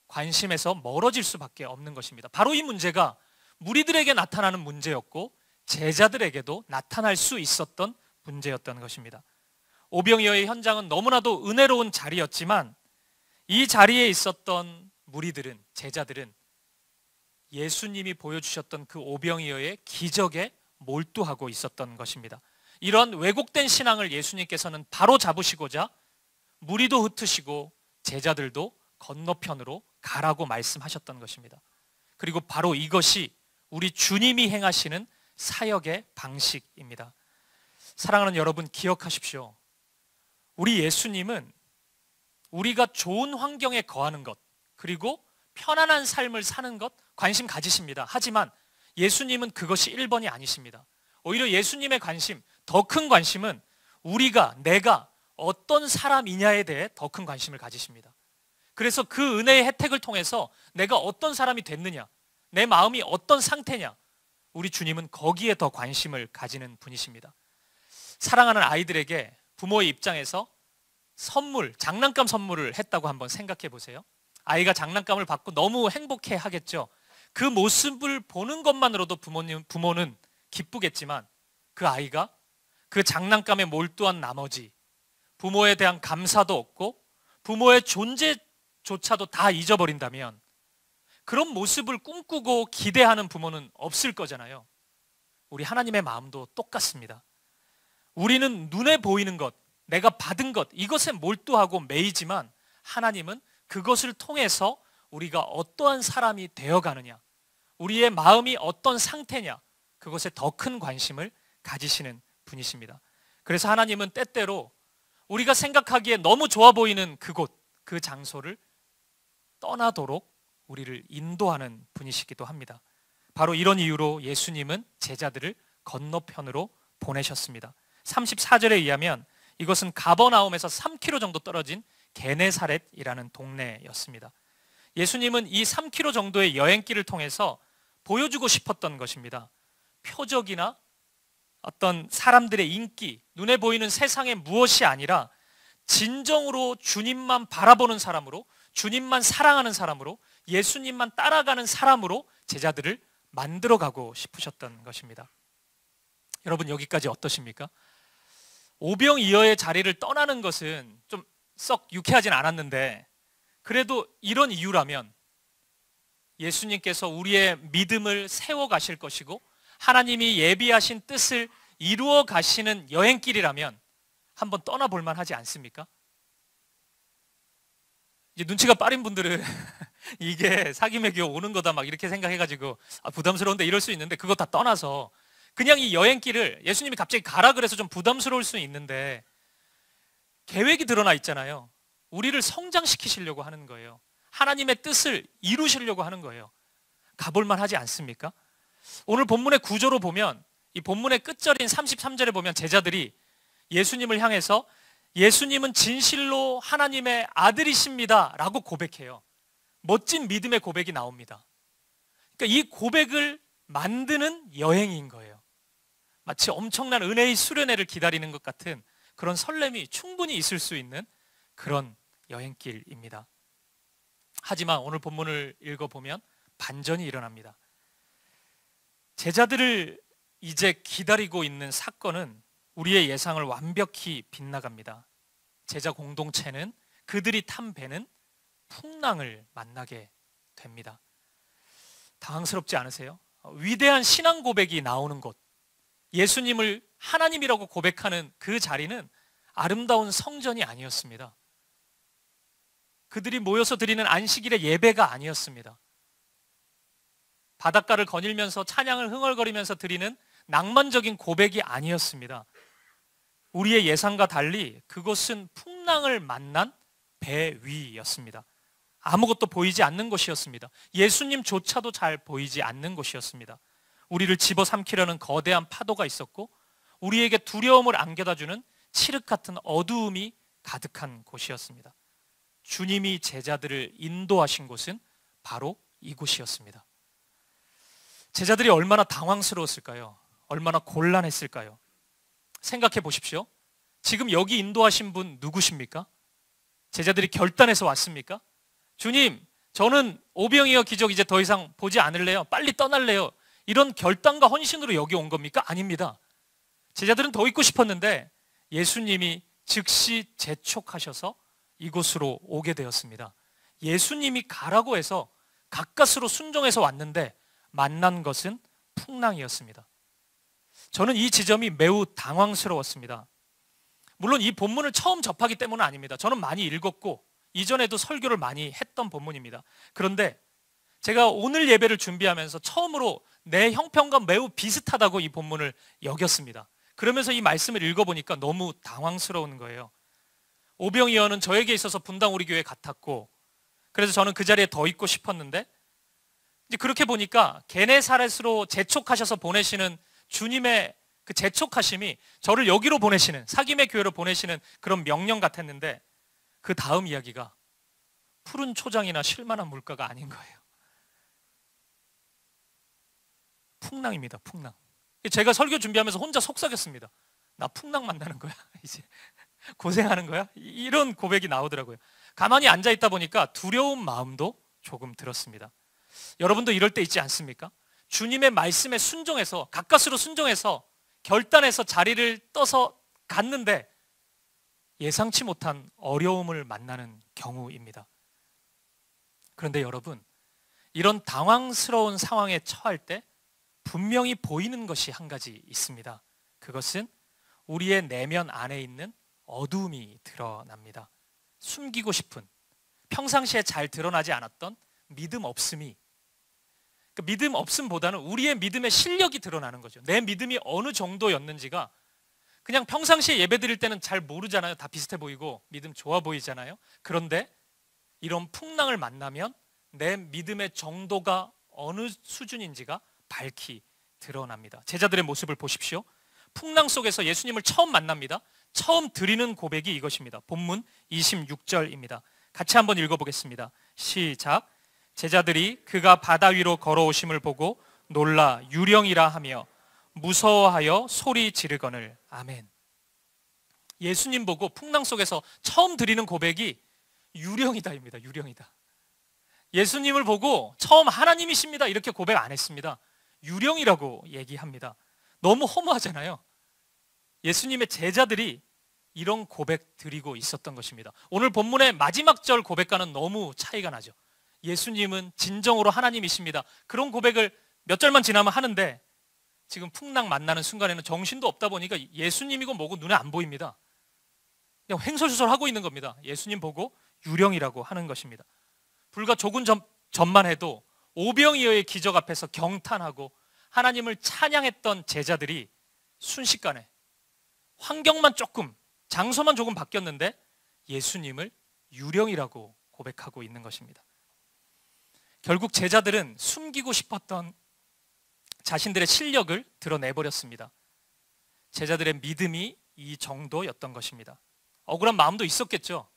관심에서 멀어질 수밖에 없는 것입니다. 바로 이 문제가 무리들에게 나타나는 문제였고 제자들에게도 나타날 수 있었던 문제였던 것입니다. 오병이어의 현장은 너무나도 은혜로운 자리였지만 이 자리에 있었던 무리들은, 제자들은 예수님이 보여주셨던 그 오병이어의 기적에 몰두하고 있었던 것입니다. 이런 왜곡된 신앙을 예수님께서는 바로 잡으시고자 무리도 흩으시고 제자들도 건너편으로 가라고 말씀하셨던 것입니다. 그리고 바로 이것이 우리 주님이 행하시는 사역의 방식입니다. 사랑하는 여러분, 기억하십시오. 우리 예수님은 우리가 좋은 환경에 거하는 것, 그리고 편안한 삶을 사는 것 관심 가지십니다. 하지만 예수님은 그것이 1번이 아니십니다. 오히려 예수님의 관심, 더 큰 관심은 내가 어떤 사람이냐에 대해 더 큰 관심을 가지십니다. 그래서 그 은혜의 혜택을 통해서 내가 어떤 사람이 됐느냐, 내 마음이 어떤 상태냐, 우리 주님은 거기에 더 관심을 가지는 분이십니다. 사랑하는 아이들에게 부모의 입장에서 장난감 선물을 했다고 한번 생각해 보세요. 아이가 장난감을 받고 너무 행복해 하겠죠. 그 모습을 보는 것만으로도 부모는 기쁘겠지만 그 아이가 그 장난감에 몰두한 나머지 부모에 대한 감사도 없고 부모의 존재조차도 다 잊어버린다면 그런 모습을 꿈꾸고 기대하는 부모는 없을 거잖아요. 우리 하나님의 마음도 똑같습니다. 우리는 눈에 보이는 것, 내가 받은 것, 이것에 몰두하고 매이지만 하나님은 그것을 통해서 우리가 어떠한 사람이 되어가느냐, 우리의 마음이 어떤 상태냐, 그것에 더 큰 관심을 가지시는 분이십니다. 그래서 하나님은 때때로 우리가 생각하기에 너무 좋아 보이는 그곳, 그 장소를 떠나도록 우리를 인도하는 분이시기도 합니다. 바로 이런 이유로 예수님은 제자들을 건너편으로 보내셨습니다. 34절에 의하면 이것은 가버나움에서 3km 정도 떨어진 게네사렛이라는 동네였습니다. 예수님은 이 3km 정도의 여행길을 통해서 보여주고 싶었던 것입니다. 표적이나 어떤 사람들의 인기, 눈에 보이는 세상의 무엇이 아니라 진정으로 주님만 바라보는 사람으로, 주님만 사랑하는 사람으로, 예수님만 따라가는 사람으로 제자들을 만들어가고 싶으셨던 것입니다. 여러분, 여기까지 어떠십니까? 오병이어의 자리를 떠나는 것은 좀 썩 유쾌하진 않았는데, 그래도 이런 이유라면 예수님께서 우리의 믿음을 세워 가실 것이고 하나님이 예비하신 뜻을 이루어 가시는 여행길이라면 한번 떠나볼 만하지 않습니까? 이제 눈치가 빠른 분들은 이게 사김의 기업 오는 거다 막 이렇게 생각해가지고 부담스러운데 이럴 수 있는데, 그거 다 떠나서 그냥 이 여행길을 예수님이 갑자기 가라 그래서 좀 부담스러울 수 있는데 계획이 드러나 있잖아요. 우리를 성장시키시려고 하는 거예요. 하나님의 뜻을 이루시려고 하는 거예요. 가볼 만하지 않습니까? 오늘 본문의 구조로 보면, 이 본문의 끝절인 33절에 보면 제자들이 예수님을 향해서 예수님은 진실로 하나님의 아들이십니다 라고 고백해요. 멋진 믿음의 고백이 나옵니다. 그러니까 이 고백을 만드는 여행인 거예요. 마치 엄청난 은혜의 수련회를 기다리는 것 같은 그런 설렘이 충분히 있을 수 있는 그런 여행길입니다. 하지만 오늘 본문을 읽어보면 반전이 일어납니다. 제자들을 이제 기다리고 있는 사건은 우리의 예상을 완벽히 빗나갑니다. 제자 공동체는, 그들이 탄 배는 풍랑을 만나게 됩니다. 당황스럽지 않으세요? 위대한 신앙 고백이 나오는 곳, 예수님을 하나님이라고 고백하는 그 자리는 아름다운 성전이 아니었습니다. 그들이 모여서 드리는 안식일의 예배가 아니었습니다. 바닷가를 거닐면서 찬양을 흥얼거리면서 드리는 낭만적인 고백이 아니었습니다. 우리의 예상과 달리 그것은 풍랑을 만난 배 위였습니다. 아무것도 보이지 않는 곳이었습니다. 예수님조차도 잘 보이지 않는 곳이었습니다. 우리를 집어삼키려는 거대한 파도가 있었고 우리에게 두려움을 안겨다주는 칠흑 같은 어두움이 가득한 곳이었습니다. 주님이 제자들을 인도하신 곳은 바로 이곳이었습니다. 제자들이 얼마나 당황스러웠을까요? 얼마나 곤란했을까요? 생각해 보십시오. 지금 여기 인도하신 분 누구십니까? 제자들이 결단해서 왔습니까? 주님, 저는 오병이어 기적 이제 더 이상 보지 않을래요. 빨리 떠날래요. 이런 결단과 헌신으로 여기 온 겁니까? 아닙니다. 제자들은 더 있고 싶었는데 예수님이 즉시 재촉하셔서 이곳으로 오게 되었습니다. 예수님이 가라고 해서 가까스로 순종해서 왔는데 만난 것은 풍랑이었습니다. 저는 이 지점이 매우 당황스러웠습니다. 물론 이 본문을 처음 접하기 때문은 아닙니다. 저는 많이 읽었고 이전에도 설교를 많이 했던 본문입니다. 그런데 제가 오늘 예배를 준비하면서 처음으로 내 형편과 매우 비슷하다고 이 본문을 여겼습니다. 그러면서 이 말씀을 읽어보니까 너무 당황스러운 거예요. 오병이어는 저에게 있어서 분당 우리 교회 같았고, 그래서 저는 그 자리에 더 있고 싶었는데, 이제 그렇게 보니까 게네사렛으로 재촉하셔서 보내시는 주님의 그 재촉하심이 저를 여기로 보내시는, 사귐의 교회로 보내시는 그런 명령 같았는데, 그 다음 이야기가 푸른 초장이나 쉴만한 물가가 아닌 거예요. 풍랑입니다. 풍랑. 제가 설교 준비하면서 혼자 속삭였습니다. 나 풍랑 만나는 거야 이제 고생하는 거야? 이런 고백이 나오더라고요. 가만히 앉아있다 보니까 두려운 마음도 조금 들었습니다. 여러분도 이럴 때 있지 않습니까? 주님의 말씀에 순종해서, 가까스로 순종해서 결단해서 자리를 떠서 갔는데 예상치 못한 어려움을 만나는 경우입니다. 그런데 여러분, 이런 당황스러운 상황에 처할 때 분명히 보이는 것이 한 가지 있습니다. 그것은 우리의 내면 안에 있는 어두움이 드러납니다. 숨기고 싶은, 평상시에 잘 드러나지 않았던 믿음 없음이, 그 믿음 없음보다는 우리의 믿음의 실력이 드러나는 거죠. 내 믿음이 어느 정도였는지가 그냥 평상시에 예배 드릴 때는 잘 모르잖아요. 다 비슷해 보이고 믿음 좋아 보이잖아요. 그런데 이런 풍랑을 만나면 내 믿음의 정도가 어느 수준인지가 밝히 드러납니다. 제자들의 모습을 보십시오. 풍랑 속에서 예수님을 처음 만납니다. 처음 드리는 고백이 이것입니다. 본문 26절입니다. 같이 한번 읽어보겠습니다. 시작. 제자들이 그가 바다 위로 걸어오심을 보고 놀라 유령이라 하며 무서워하여 소리 지르거늘. 아멘. 예수님 보고 풍랑 속에서 처음 드리는 고백이 유령이다입니다. 유령이다. 예수님을 보고 처음 하나님이십니다 이렇게 고백 안 했습니다. 유령이라고 얘기합니다. 너무 허무하잖아요. 예수님의 제자들이 이런 고백 드리고 있었던 것입니다. 오늘 본문의 마지막 절 고백과는 너무 차이가 나죠. 예수님은 진정으로 하나님이십니다. 그런 고백을 몇 절만 지나면 하는데 지금 풍랑 만나는 순간에는 정신도 없다 보니까 예수님이고 뭐고 눈에 안 보입니다. 그냥 횡설수설하고 있는 겁니다. 예수님 보고 유령이라고 하는 것입니다. 불과 조금 전만 해도 오병이어의 기적 앞에서 경탄하고 하나님을 찬양했던 제자들이 순식간에 환경만 조금, 장소만 조금 바뀌었는데 예수님을 유령이라고 고백하고 있는 것입니다. 결국 제자들은 숨기고 싶었던 자신들의 실력을 드러내버렸습니다. 제자들의 믿음이 이 정도였던 것입니다. 억울한 마음도 있었겠죠.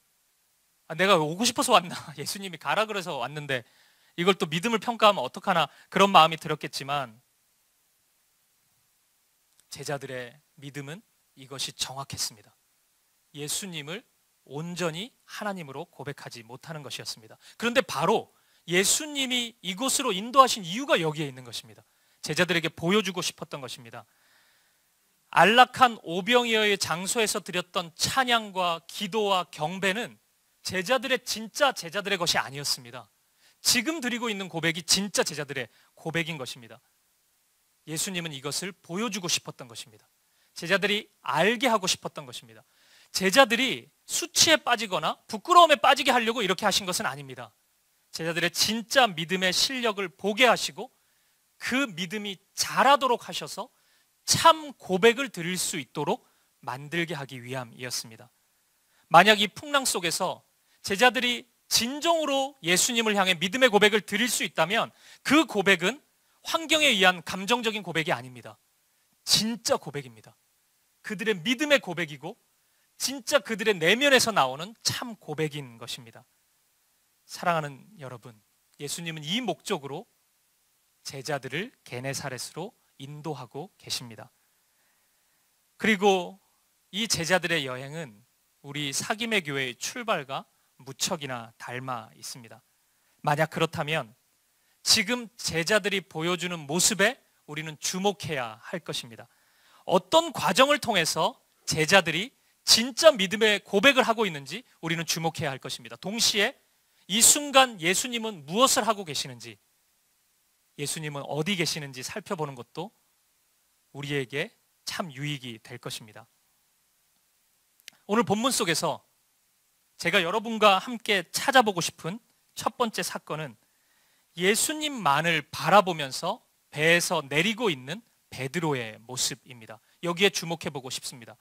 내가 오고 싶어서 왔나? 예수님이 가라 그래서 왔는데 이걸 또 믿음을 평가하면 어떡하나, 그런 마음이 들었겠지만 제자들의 믿음은 이것이 정확했습니다. 예수님을 온전히 하나님으로 고백하지 못하는 것이었습니다. 그런데 바로 예수님이 이곳으로 인도하신 이유가 여기에 있는 것입니다. 제자들에게 보여주고 싶었던 것입니다. 안락한 오병이어의 장소에서 드렸던 찬양과 기도와 경배는 제자들의 진짜 제자들의 것이 아니었습니다. 지금 드리고 있는 고백이 진짜 제자들의 고백인 것입니다. 예수님은 이것을 보여주고 싶었던 것입니다. 제자들이 알게 하고 싶었던 것입니다. 제자들이 수치에 빠지거나 부끄러움에 빠지게 하려고 이렇게 하신 것은 아닙니다. 제자들의 진짜 믿음의 실력을 보게 하시고 그 믿음이 자라도록 하셔서 참 고백을 드릴 수 있도록 만들게 하기 위함이었습니다. 만약 이 풍랑 속에서 제자들이 진정으로 예수님을 향해 믿음의 고백을 드릴 수 있다면 그 고백은 환경에 의한 감정적인 고백이 아닙니다. 진짜 고백입니다. 그들의 믿음의 고백이고 진짜 그들의 내면에서 나오는 참 고백인 것입니다. 사랑하는 여러분, 예수님은 이 목적으로 제자들을 게네사렛으로 인도하고 계십니다. 그리고 이 제자들의 여행은 우리 사귐의 교회의 출발과 무척이나 닮아 있습니다. 만약 그렇다면 지금 제자들이 보여주는 모습에 우리는 주목해야 할 것입니다. 어떤 과정을 통해서 제자들이 진짜 믿음의 고백을 하고 있는지 우리는 주목해야 할 것입니다. 동시에 이 순간 예수님은 무엇을 하고 계시는지, 예수님은 어디 계시는지 살펴보는 것도 우리에게 참 유익이 될 것입니다. 오늘 본문 속에서 제가 여러분과 함께 찾아보고 싶은 첫 번째 사건은 예수님만을 바라보면서 배에서 내리고 있는 베드로의 모습입니다. 여기에 주목해 보고 싶습니다.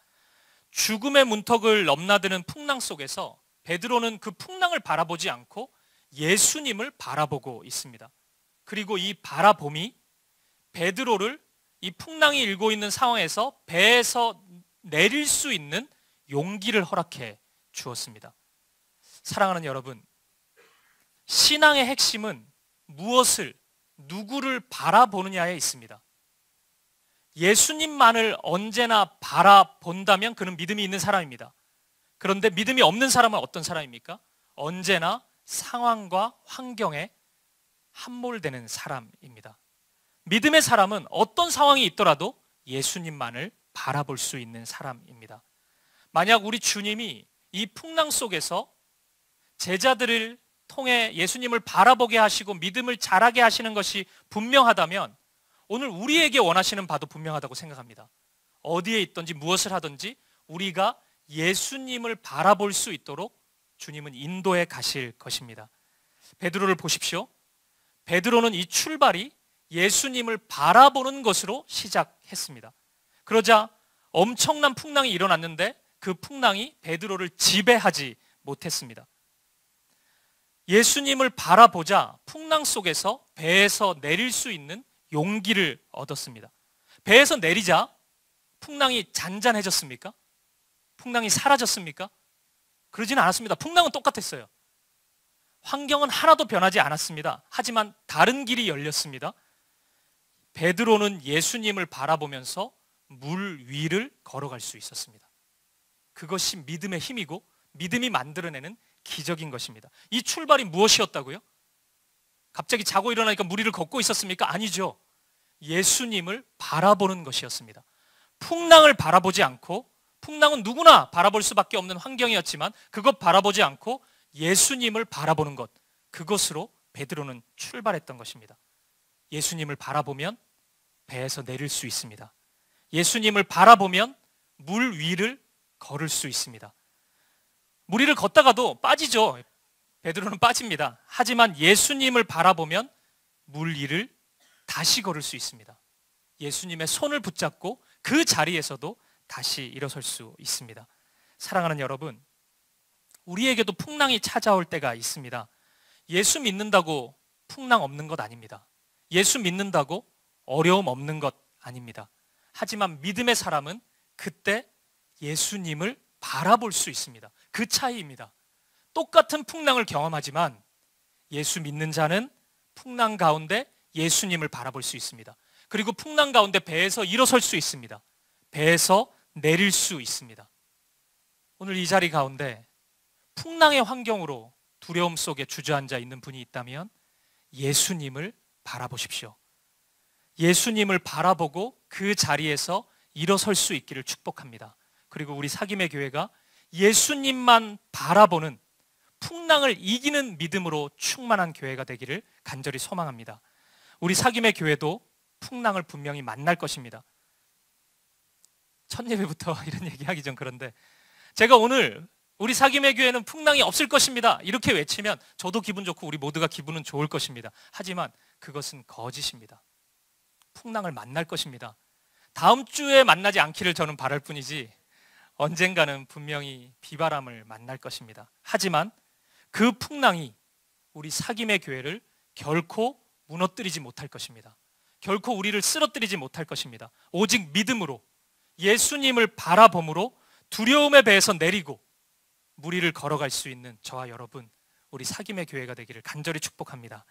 죽음의 문턱을 넘나드는 풍랑 속에서 베드로는 그 풍랑을 바라보지 않고 예수님을 바라보고 있습니다. 그리고 이 바라봄이 베드로를 이 풍랑이 일고 있는 상황에서 배에서 내릴 수 있는 용기를 허락해 주었습니다. 사랑하는 여러분, 신앙의 핵심은 무엇을, 누구를 바라보느냐에 있습니다. 예수님만을 언제나 바라본다면 그는 믿음이 있는 사람입니다. 그런데 믿음이 없는 사람은 어떤 사람입니까? 언제나 상황과 환경에 함몰되는 사람입니다. 믿음의 사람은 어떤 상황이 있더라도 예수님만을 바라볼 수 있는 사람입니다. 만약 우리 주님이 이 풍랑 속에서 제자들을 통해 예수님을 바라보게 하시고 믿음을 자라게 하시는 것이 분명하다면 오늘 우리에게 원하시는 바도 분명하다고 생각합니다. 어디에 있든지 무엇을 하든지 우리가 예수님을 바라볼 수 있도록 주님은 인도해 가실 것입니다. 베드로를 보십시오. 베드로는 이 출발이 예수님을 바라보는 것으로 시작했습니다. 그러자 엄청난 풍랑이 일어났는데 그 풍랑이 베드로를 지배하지 못했습니다. 예수님을 바라보자 풍랑 속에서 배에서 내릴 수 있는 용기를 얻었습니다. 배에서 내리자 풍랑이 잔잔해졌습니까? 풍랑이 사라졌습니까? 그러지는 않았습니다. 풍랑은 똑같았어요. 환경은 하나도 변하지 않았습니다. 하지만 다른 길이 열렸습니다. 베드로는 예수님을 바라보면서 물 위를 걸어갈 수 있었습니다. 그것이 믿음의 힘이고 믿음이 만들어내는 기적인 것입니다. 이 출발이 무엇이었다고요? 갑자기 자고 일어나니까 물 위를 걷고 있었습니까? 아니죠. 예수님을 바라보는 것이었습니다. 풍랑을 바라보지 않고, 풍랑은 누구나 바라볼 수밖에 없는 환경이었지만 그것 바라보지 않고 예수님을 바라보는 것, 그것으로 베드로는 출발했던 것입니다. 예수님을 바라보면 배에서 내릴 수 있습니다. 예수님을 바라보면 물 위를 걸을 수 있습니다. 물 위를 걷다가도 빠지죠. 베드로는 빠집니다. 하지만 예수님을 바라보면 물 위를 다시 걸을 수 있습니다. 예수님의 손을 붙잡고 그 자리에서도 다시 일어설 수 있습니다. 사랑하는 여러분, 우리에게도 풍랑이 찾아올 때가 있습니다. 예수 믿는다고 풍랑 없는 것 아닙니다. 예수 믿는다고 어려움 없는 것 아닙니다. 하지만 믿음의 사람은 그때 예수님을 바라볼 수 있습니다. 그 차이입니다. 똑같은 풍랑을 경험하지만 예수 믿는 자는 풍랑 가운데 예수님을 바라볼 수 있습니다. 그리고 풍랑 가운데 배에서 일어설 수 있습니다. 배에서 내릴 수 있습니다. 오늘 이 자리 가운데 풍랑의 환경으로 두려움 속에 주저앉아 있는 분이 있다면 예수님을 바라보십시오. 예수님을 바라보고 그 자리에서 일어설 수 있기를 축복합니다. 그리고 우리 사김의 교회가 예수님만 바라보는 풍랑을 이기는 믿음으로 충만한 교회가 되기를 간절히 소망합니다. 우리 사김의 교회도 풍랑을 분명히 만날 것입니다. 첫 예배부터 이런 얘기하기 좀 그런데 제가 오늘 우리 사김의 교회는 풍랑이 없을 것입니다 이렇게 외치면 저도 기분 좋고 우리 모두가 기분은 좋을 것입니다. 하지만 그것은 거짓입니다. 풍랑을 만날 것입니다. 다음 주에 만나지 않기를 저는 바랄 뿐이지 언젠가는 분명히 비바람을 만날 것입니다. 하지만 그 풍랑이 우리 사김의 교회를 결코 무너뜨리지 못할 것입니다. 결코 우리를 쓰러뜨리지 못할 것입니다. 오직 믿음으로 예수님을 바라봄으로 두려움의 배에서 내리고 물 위를 걸어갈 수 있는 저와 여러분, 우리 사김의 교회가 되기를 간절히 축복합니다.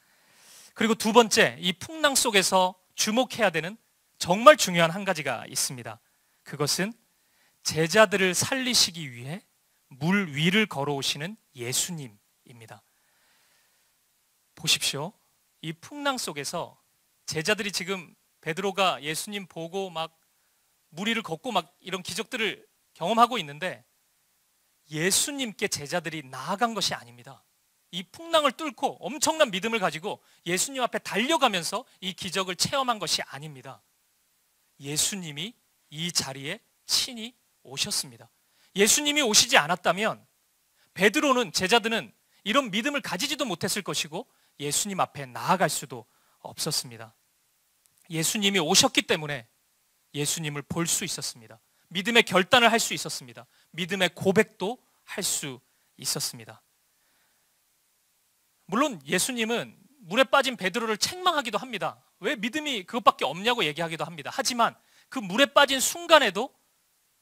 그리고 두 번째, 이 풍랑 속에서 주목해야 되는 정말 중요한 한 가지가 있습니다. 그것은 제자들을 살리시기 위해 물 위를 걸어오시는 예수님입니다. 보십시오. 이 풍랑 속에서 제자들이 지금 베드로가 예수님 보고 막 물 위를 걷고 막 이런 기적들을 경험하고 있는데 예수님께 제자들이 나아간 것이 아닙니다. 이 풍랑을 뚫고 엄청난 믿음을 가지고 예수님 앞에 달려가면서 이 기적을 체험한 것이 아닙니다. 예수님이 이 자리에 친히 오셨습니다. 예수님이 오시지 않았다면 베드로는, 제자들은 이런 믿음을 가지지도 못했을 것이고 예수님 앞에 나아갈 수도 없었습니다. 예수님이 오셨기 때문에 예수님을 볼 수 있었습니다. 믿음의 결단을 할 수 있었습니다. 믿음의 고백도 할 수 있었습니다. 물론 예수님은 물에 빠진 베드로를 책망하기도 합니다. 왜 믿음이 그것밖에 없냐고 얘기하기도 합니다. 하지만 그 물에 빠진 순간에도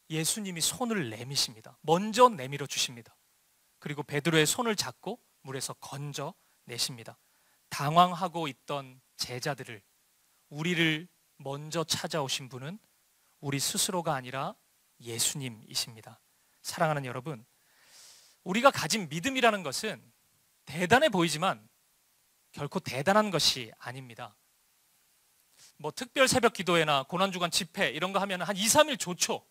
예수님이 손을 내미십니다. 먼저 내밀어 주십니다. 그리고 베드로의 손을 잡고 물에서 건져 내십니다. 당황하고 있던 제자들을, 우리를 먼저 찾아오신 분은 우리 스스로가 아니라 예수님이십니다. 사랑하는 여러분, 우리가 가진 믿음이라는 것은 대단해 보이지만 결코 대단한 것이 아닙니다. 뭐 특별 새벽 기도회나 고난주간 집회 이런 거 하면 한 2, 3일 좋죠.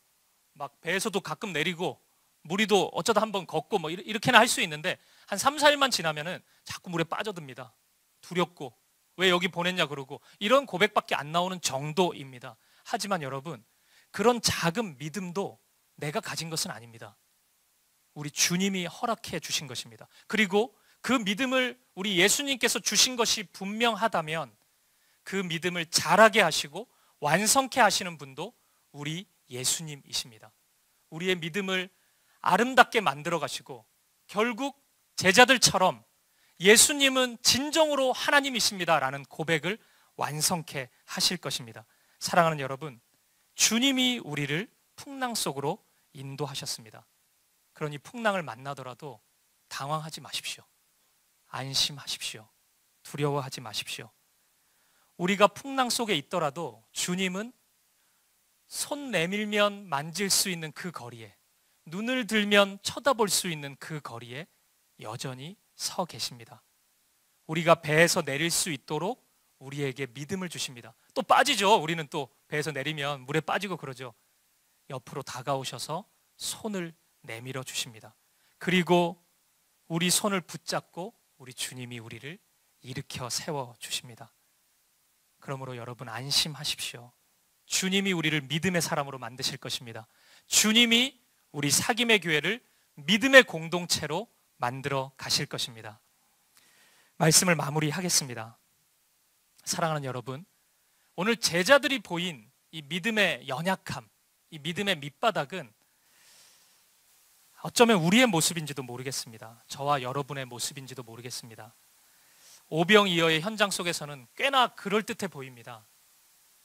막 배에서도 가끔 내리고 무리도 어쩌다 한번 걷고 뭐 이렇게나 할 수 있는데 한 3, 4일만 지나면은 자꾸 물에 빠져듭니다. 두렵고 왜 여기 보냈냐 그러고 이런 고백밖에 안 나오는 정도입니다. 하지만 여러분, 그런 작은 믿음도 내가 가진 것은 아닙니다. 우리 주님이 허락해 주신 것입니다. 그리고 그 믿음을 우리 예수님께서 주신 것이 분명하다면 그 믿음을 자라게 하시고 완성케 하시는 분도 우리 예수님이십니다. 우리의 믿음을 아름답게 만들어 가시고 결국 제자들처럼 예수님은 진정으로 하나님이십니다라는 고백을 완성케 하실 것입니다. 사랑하는 여러분, 주님이 우리를 풍랑 속으로 인도하셨습니다. 그러니 풍랑을 만나더라도 당황하지 마십시오. 안심하십시오. 두려워하지 마십시오. 우리가 풍랑 속에 있더라도 주님은 손 내밀면 만질 수 있는 그 거리에, 눈을 들면 쳐다볼 수 있는 그 거리에 여전히 서 계십니다. 우리가 배에서 내릴 수 있도록 우리에게 믿음을 주십니다. 또 빠지죠. 우리는 또 배에서 내리면 물에 빠지고 그러죠. 옆으로 다가오셔서 손을 내밀어 주십니다. 그리고 우리 손을 붙잡고 우리 주님이 우리를 일으켜 세워 주십니다. 그러므로 여러분 안심하십시오. 주님이 우리를 믿음의 사람으로 만드실 것입니다. 주님이 우리 사김의 교회를 믿음의 공동체로 만들어 가실 것입니다. 말씀을 마무리하겠습니다. 사랑하는 여러분, 오늘 제자들이 보인 이 믿음의 연약함, 이 믿음의 밑바닥은 어쩌면 우리의 모습인지도 모르겠습니다. 저와 여러분의 모습인지도 모르겠습니다. 오병이어의 현장 속에서는 꽤나 그럴듯해 보입니다.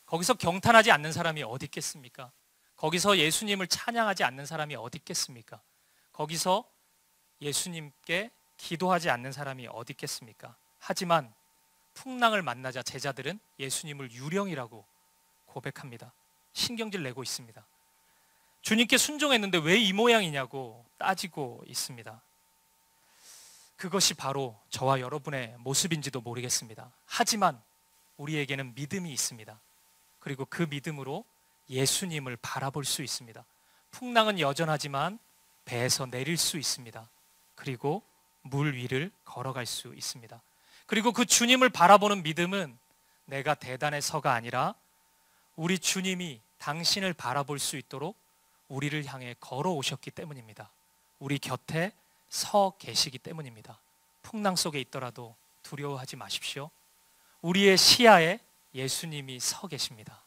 거기서 경탄하지 않는 사람이 어디 있겠습니까? 거기서 예수님을 찬양하지 않는 사람이 어디 있겠습니까? 거기서 예수님께 기도하지 않는 사람이 어디 있겠습니까? 하지만 풍랑을 만나자 제자들은 예수님을 유령이라고 고백합니다. 신경질 내고 있습니다. 주님께 순종했는데 왜 이 모양이냐고 따지고 있습니다. 그것이 바로 저와 여러분의 모습인지도 모르겠습니다. 하지만 우리에게는 믿음이 있습니다. 그리고 그 믿음으로 예수님을 바라볼 수 있습니다. 풍랑은 여전하지만 배에서 내릴 수 있습니다. 그리고 물 위를 걸어갈 수 있습니다. 그리고 그 주님을 바라보는 믿음은 내가 대단해서가 아니라 우리 주님이 당신을 바라볼 수 있도록 우리를 향해 걸어오셨기 때문입니다. 우리 곁에 서 계시기 때문입니다. 풍랑 속에 있더라도 두려워하지 마십시오. 우리의 시야에 예수님이 서 계십니다.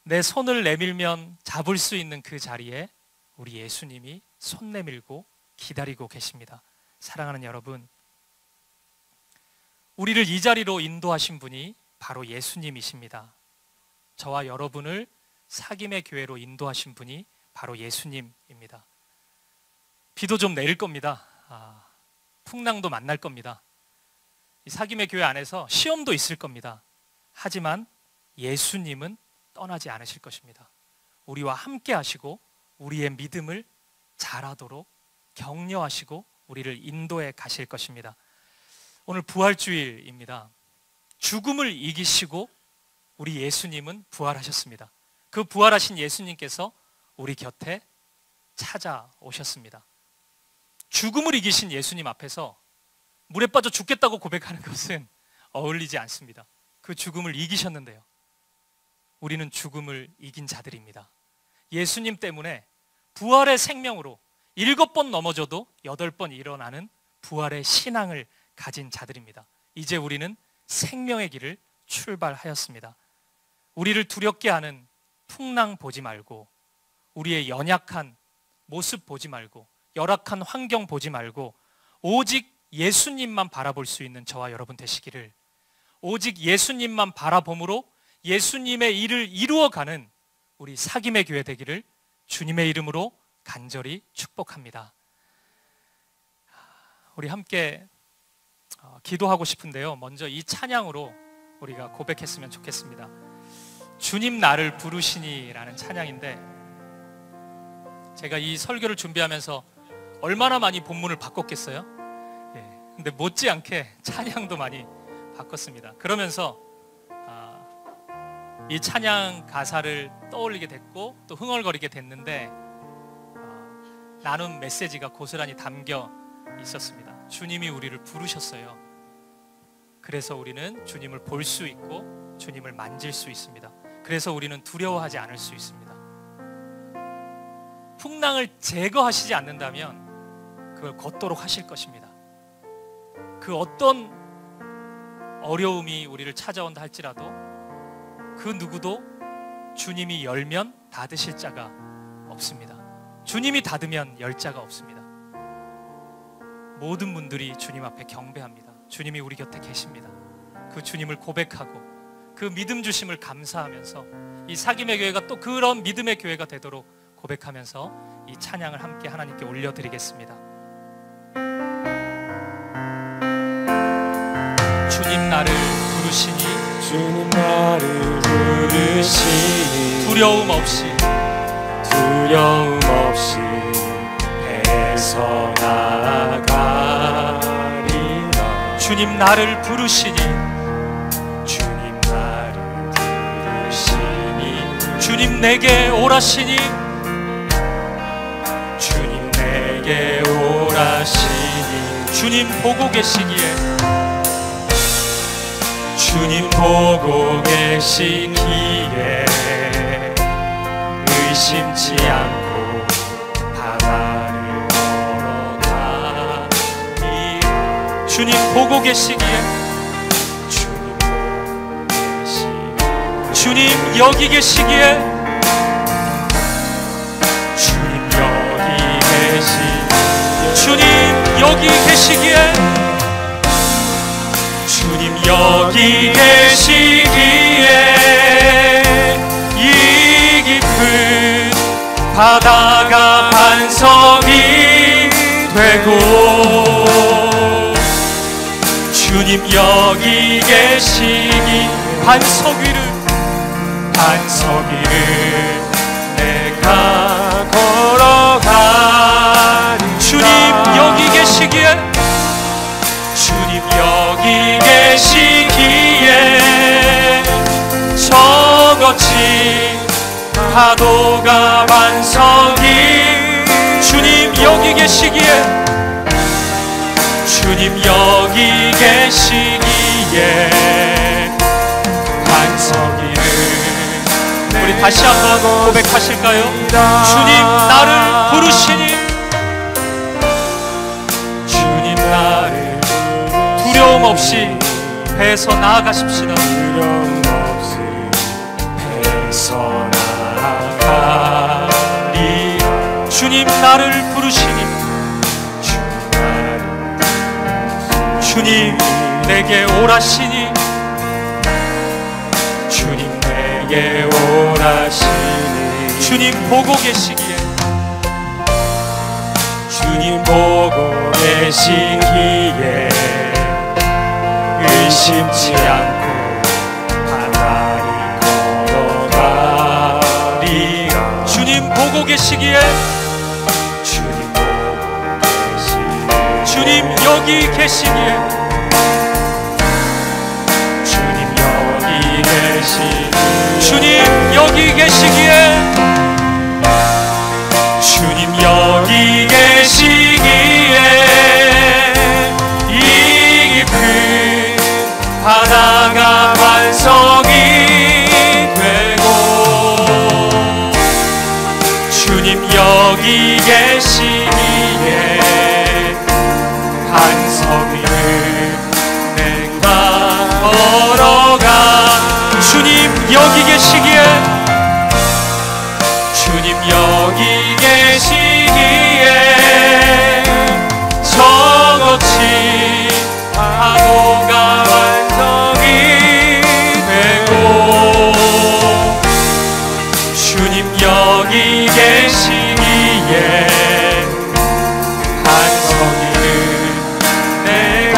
내 손을 내밀면 잡을 수 있는 그 자리에 우리 예수님이 손 내밀고 기다리고 계십니다. 사랑하는 여러분, 우리를 이 자리로 인도하신 분이 바로 예수님이십니다. 저와 여러분을 사김의 교회로 인도하신 분이 바로 예수님입니다. 비도 좀 내릴 겁니다. 풍랑도 만날 겁니다. 이 사김의 교회 안에서 시험도 있을 겁니다. 하지만 예수님은 떠나지 않으실 것입니다. 우리와 함께 하시고 우리의 믿음을 자라도록 격려하시고 우리를 인도해 가실 것입니다. 오늘 부활주일입니다. 죽음을 이기시고 우리 예수님은 부활하셨습니다. 그 부활하신 예수님께서 우리 곁에 찾아오셨습니다. 죽음을 이기신 예수님 앞에서 물에 빠져 죽겠다고 고백하는 것은 어울리지 않습니다. 그 죽음을 이기셨는데요. 우리는 죽음을 이긴 자들입니다. 예수님 때문에 부활의 생명으로 7번 넘어져도 8번 일어나는 부활의 신앙을 가진 자들입니다. 이제 우리는 생명의 길을 출발하였습니다. 우리를 두렵게 하는 풍랑 보지 말고, 우리의 연약한 모습 보지 말고, 열악한 환경 보지 말고, 오직 예수님만 바라볼 수 있는 저와 여러분 되시기를, 오직 예수님만 바라봄으로 예수님의 일을 이루어가는 우리 사김의 교회 되기를 주님의 이름으로 간절히 축복합니다. 우리 함께 기도하고 싶은데요, 먼저 이 찬양으로 우리가 고백했으면 좋겠습니다. 주님 나를 부르시니 라는 찬양인데, 제가 이 설교를 준비하면서 얼마나 많이 본문을 바꿨겠어요? 근데 못지않게 찬양도 많이 바꿨습니다. 그러면서 이 찬양 가사를 떠올리게 됐고 또 흥얼거리게 됐는데, 나눈 메시지가 고스란히 담겨 있었습니다. 주님이 우리를 부르셨어요. 그래서 우리는 주님을 볼 수 있고 주님을 만질 수 있습니다. 그래서 우리는 두려워하지 않을 수 있습니다. 풍랑을 제거하시지 않는다면 그걸 걷도록 하실 것입니다. 그 어떤 어려움이 우리를 찾아온다 할지라도 그 누구도 주님이 열면 닫으실 자가 없습니다. 주님이 닫으면 열 자가 없습니다. 모든 분들이 주님 앞에 경배합니다. 주님이 우리 곁에 계십니다. 그 주님을 고백하고 그 믿음 주심을 감사하면서 이 사김의 교회가 또 그런 믿음의 교회가 되도록 고백하면서 이 찬양을 함께 하나님께 올려드리겠습니다. 주님 나를 부르시니, 주님 나를 부르시니 두려움 없이 배서 나가리라. 주님 나를 부르시니, 주님 나를 부르시니 주님 내게 오라시니, 주님 내게 오라시니 주님 보고 계시기에, 주님 보고 계시기에 의심치 않고 바다를 걸어가니. 주님 보고 계시기에, 주님 보고 계시기에 주님 여기 계시기에, 주님 여기 계시기에 주님 여기 계시기에, 주님 여기 계시기에 이 깊은 바다가 반석이 되고, 주님 여기 계시기 반석 위를 내가 걸어가리라. 주님 여기 계시기에, 주님 여기 계시기에 저 거친 파도가 반석이, 주님 여기 계시기에, 주님 여기 계시기에 반석이를 우리 다시 한번 고백하실까요? 주님 나를 부르시니, 주님 나를 두려움 없이 배에서 나아가십시다. 두려움 없이 배에서 나가리라. 주님 나를 부르시니, 주님 내게 오라시니, 주님 내게 오라시니 주님 보고 계시기에, 주님 보고 계시기에 의심치 않고 바다를 걸어가리라. 주님 보고 계시기에, 주님 보고 계시기에 주님 여기 계시기에, 주님 여기 계시기에 주님 여기 계시기에, 주님 여기 계시기에 이 깊은 바다가 반석이 되고, 주님 여기 계시기에 반석 위를 내가 걸어가. 주님 여기 계시기에,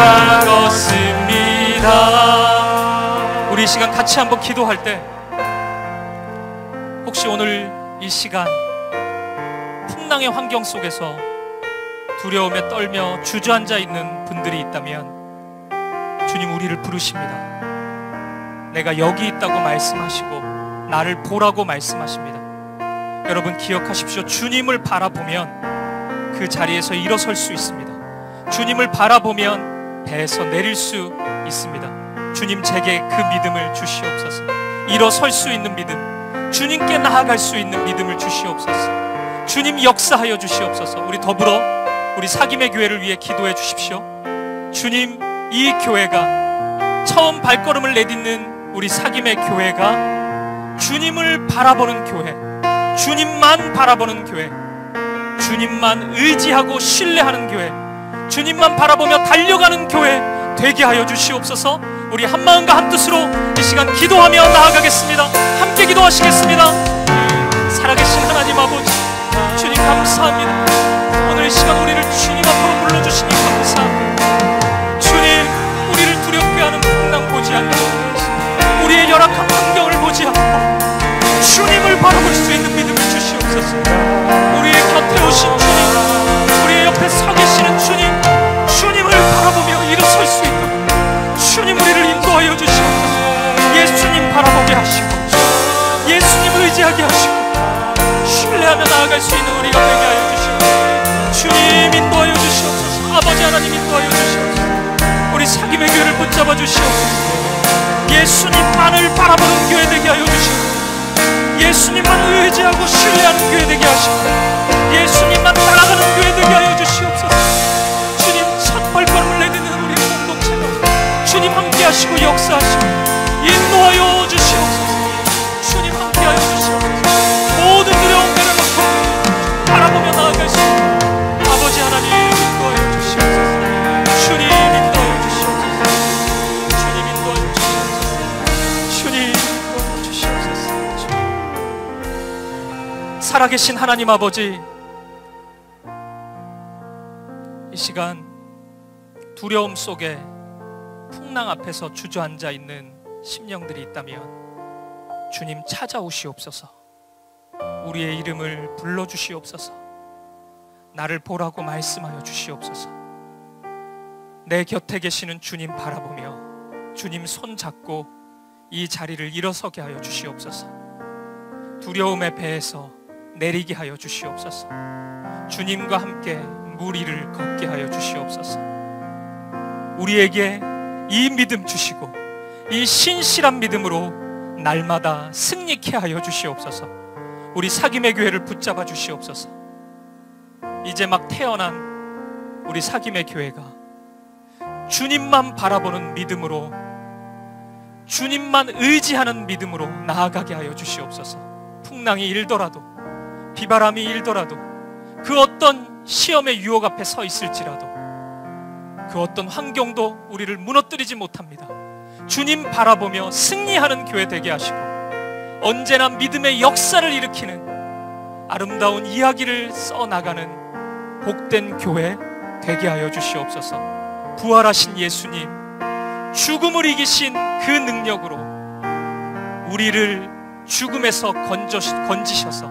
나갔습니다. 우리 이 시간 같이 한번 기도할 때 혹시 오늘 이 시간 풍랑의 환경 속에서 두려움에 떨며 주저앉아 있는 분들이 있다면 주님 우리를 부르십니다. 내가 여기 있다고 말씀하시고 나를 보라고 말씀하십니다. 여러분 기억하십시오. 주님을 바라보면 그 자리에서 일어설 수 있습니다. 주님을 바라보면 배에서 내릴 수 있습니다. 주님 제게 그 믿음을 주시옵소서. 일어설 수 있는 믿음, 주님께 나아갈 수 있는 믿음을 주시옵소서. 주님 역사하여 주시옵소서. 우리 더불어 우리 사김의 교회를 위해 기도해 주십시오. 주님, 이 교회가 처음 발걸음을 내딛는 우리 사김의 교회가 주님을 바라보는 교회, 주님만 바라보는 교회, 주님만 의지하고 신뢰하는 교회, 주님만 바라보며 달려가는 교회 되게 하여 주시옵소서. 우리 한마음과 한뜻으로 이 시간 기도하며 나아가겠습니다. 함께 기도하시겠습니다. 살아계신 하나님 아버지, 주님 감사합니다. 오늘 이 시간 우리를 주님 앞으로 불러주시니 감사합니다. 주님, 우리를 두렵게 하는 풍랑 보지 않고 우리의 열악한 환경을 보지 않고 주님을 바라볼 수 있는 믿음을 주시옵소서. 우리의 곁에 오신 주님, 우리의 옆에 서 계시는 주님, 주님을 바라보며 일어설 수 있도록 주님 우리를 인도하여 주시옵소서. 예수님 바라보게 하시고 예수님 의지하게 하시고 신뢰하며 나아갈 수 있는 우리가 되게 하여 주시옵소서. 주님 인도하여 주시옵소서. 아버지 하나님 인도하여 주시옵소서. 우리 사김의 교회를 붙잡아 주시옵소서. 예수님만을 바라보는 교회 되게 하여 주시옵소서. 예수님만 의지하고 신뢰하는 교회 되게 하시고 예수님만 따라가는 교회 되게 하여 주시옵소서. 주님 첫 발걸음을 내딛는 우리 공동체가 주님 함께 하시고 역사하시고 인도하여 주시옵소서. 주님 함께 하여 주시옵소서. 모든 두려움 내려놓고 바라보며 나아갈 수 있는 아버지 하나님 인도하여 주시옵소서. 주님 인도하여 주시옵소서. 주님 인도하여 주시옵소서. 주님 인도하여 주시옵소서. 살아계신 하나님 아버지, 이 시간 두려움 속에 풍랑 앞에서 주저앉아 있는 심령들이 있다면 주님 찾아오시옵소서. 우리의 이름을 불러주시옵소서. 나를 보라고 말씀하여 주시옵소서. 내 곁에 계시는 주님 바라보며 주님 손 잡고 이 자리를 일어서게 하여 주시옵소서. 두려움의 배에서 내리게 하여 주시옵소서. 주님과 함께 무리를 걷게 하여 주시옵소서. 우리에게 이 믿음 주시고 이 신실한 믿음으로 날마다 승리케 하여 주시옵소서. 우리 사김의 교회를 붙잡아 주시옵소서. 이제 막 태어난 우리 사김의 교회가 주님만 바라보는 믿음으로, 주님만 의지하는 믿음으로 나아가게 하여 주시옵소서. 풍랑이 일더라도, 비바람이 일더라도, 그 어떤 시험의 유혹 앞에 서 있을지라도, 그 어떤 환경도 우리를 무너뜨리지 못합니다. 주님 바라보며 승리하는 교회 되게 하시고 언제나 믿음의 역사를 일으키는 아름다운 이야기를 써나가는 복된 교회 되게 하여 주시옵소서. 부활하신 예수님, 죽음을 이기신 그 능력으로 우리를 죽음에서 건지셔서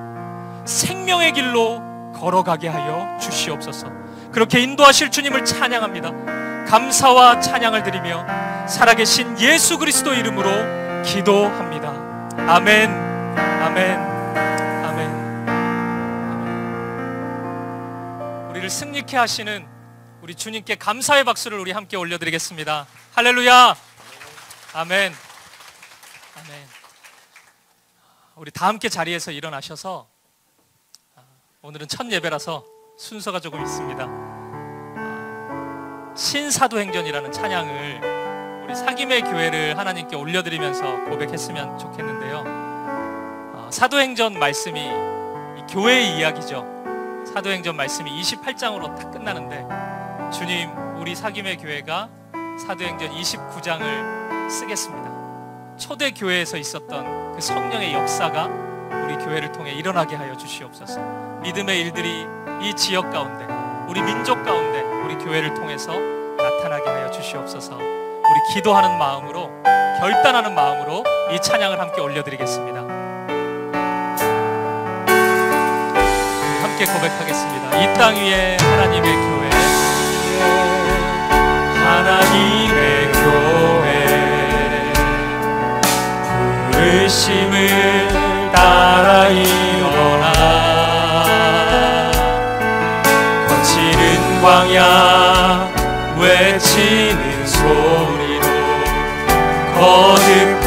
생명의 길로 걸어가게 하여 주시옵소서. 그렇게 인도하실 주님을 찬양합니다. 감사와 찬양을 드리며 살아계신 예수 그리스도 이름으로 기도합니다. 아멘, 아멘, 아멘. 우리를 승리케 하시는 우리 주님께 감사의 박수를 우리 함께 올려드리겠습니다. 할렐루야, 아멘, 아멘. 우리 다 함께 자리에서 일어나셔서, 오늘은 첫 예배라서 순서가 조금 있습니다. 신사도행전이라는 찬양을 우리 사김의 교회를 하나님께 올려드리면서 고백했으면 좋겠는데요. 사도행전 말씀이 교회의 이야기죠. 사도행전 말씀이 28장으로 딱 끝나는데 주님, 우리 사김의 교회가 사도행전 29장을 쓰겠습니다. 초대교회에서 있었던 그 성령의 역사가 우리 교회를 통해 일어나게 하여 주시옵소서. 믿음의 일들이 이 지역 가운데, 우리 민족 가운데, 우리 교회를 통해서 나타나게 하여 주시옵소서. 우리 기도하는 마음으로, 결단하는 마음으로 이 찬양을 함께 올려드리겠습니다. 함께 고백하겠습니다. 이 땅 위에 하나님의 교회, 하나님의 교회, 부르심을 따라 일어나 거칠은 광야 외치는 소리로 거듭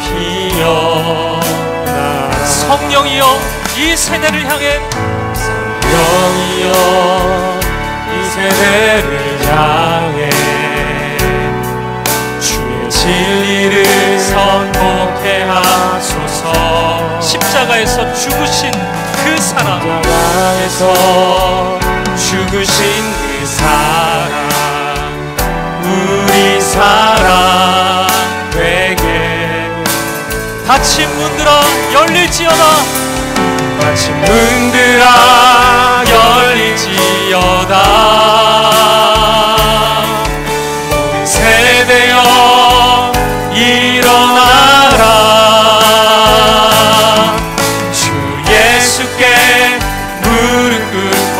피어나. 성령이여 이 세대를 향해, 성령이여 이 세대를 향해 주의 진리를 선포케 하소서. 십자가에서 죽으신 그 사랑, 십자가에서 죽으신 그 사랑, 우리 사랑 되게. 닫힌 문들아 열릴지어다, 닫힌 문들아 열릴지어다. 모든 세대여 일어나라. 주 예수께 무릎 꿇고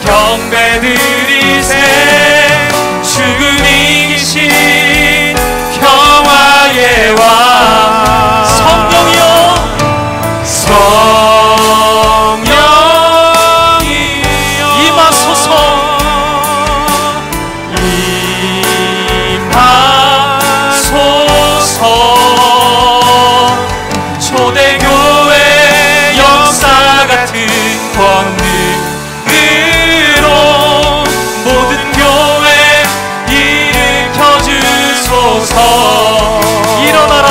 경배드리세. 죽음이 이기신 평화의 왕, 성령이여 성령이여 임하소서. 임하소서. 초대교회 역사 같은 권능으로 모든 교회 일으켜 주소서. 일어나라,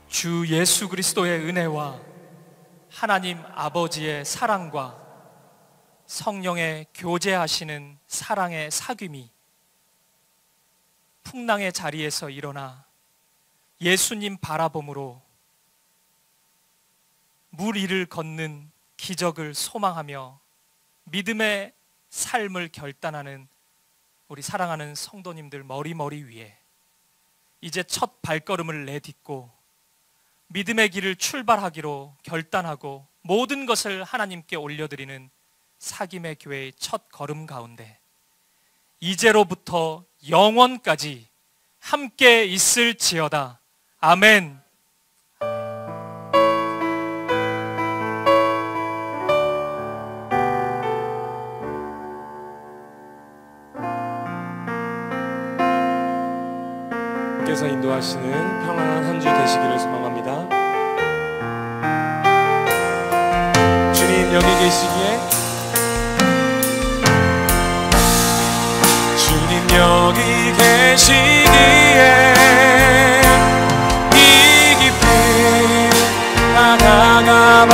주 예수 그리스도의 은혜와 하나님 아버지의 사랑과 성령의 교제하시는 사랑의 사귐이 풍랑의 자리에서 일어나 예수님 바라봄으로 물 위를 걷는 기적을 소망하며 믿음의 삶을 결단하는 우리 사랑하는 성도님들 머리 위에 이제 첫 발걸음을 내딛고 믿음의 길을 출발하기로 결단하고 모든 것을 하나님께 올려드리는 사귐의 교회의 첫 걸음 가운데 이제로부터 영원까지 함께 있을지어다. 아멘. 께서 인도하시는 평안한 한 주 되시기를 소망합니다. 주님 여기 계시기에, 주님 여기 계시기에 이 깊은 바다가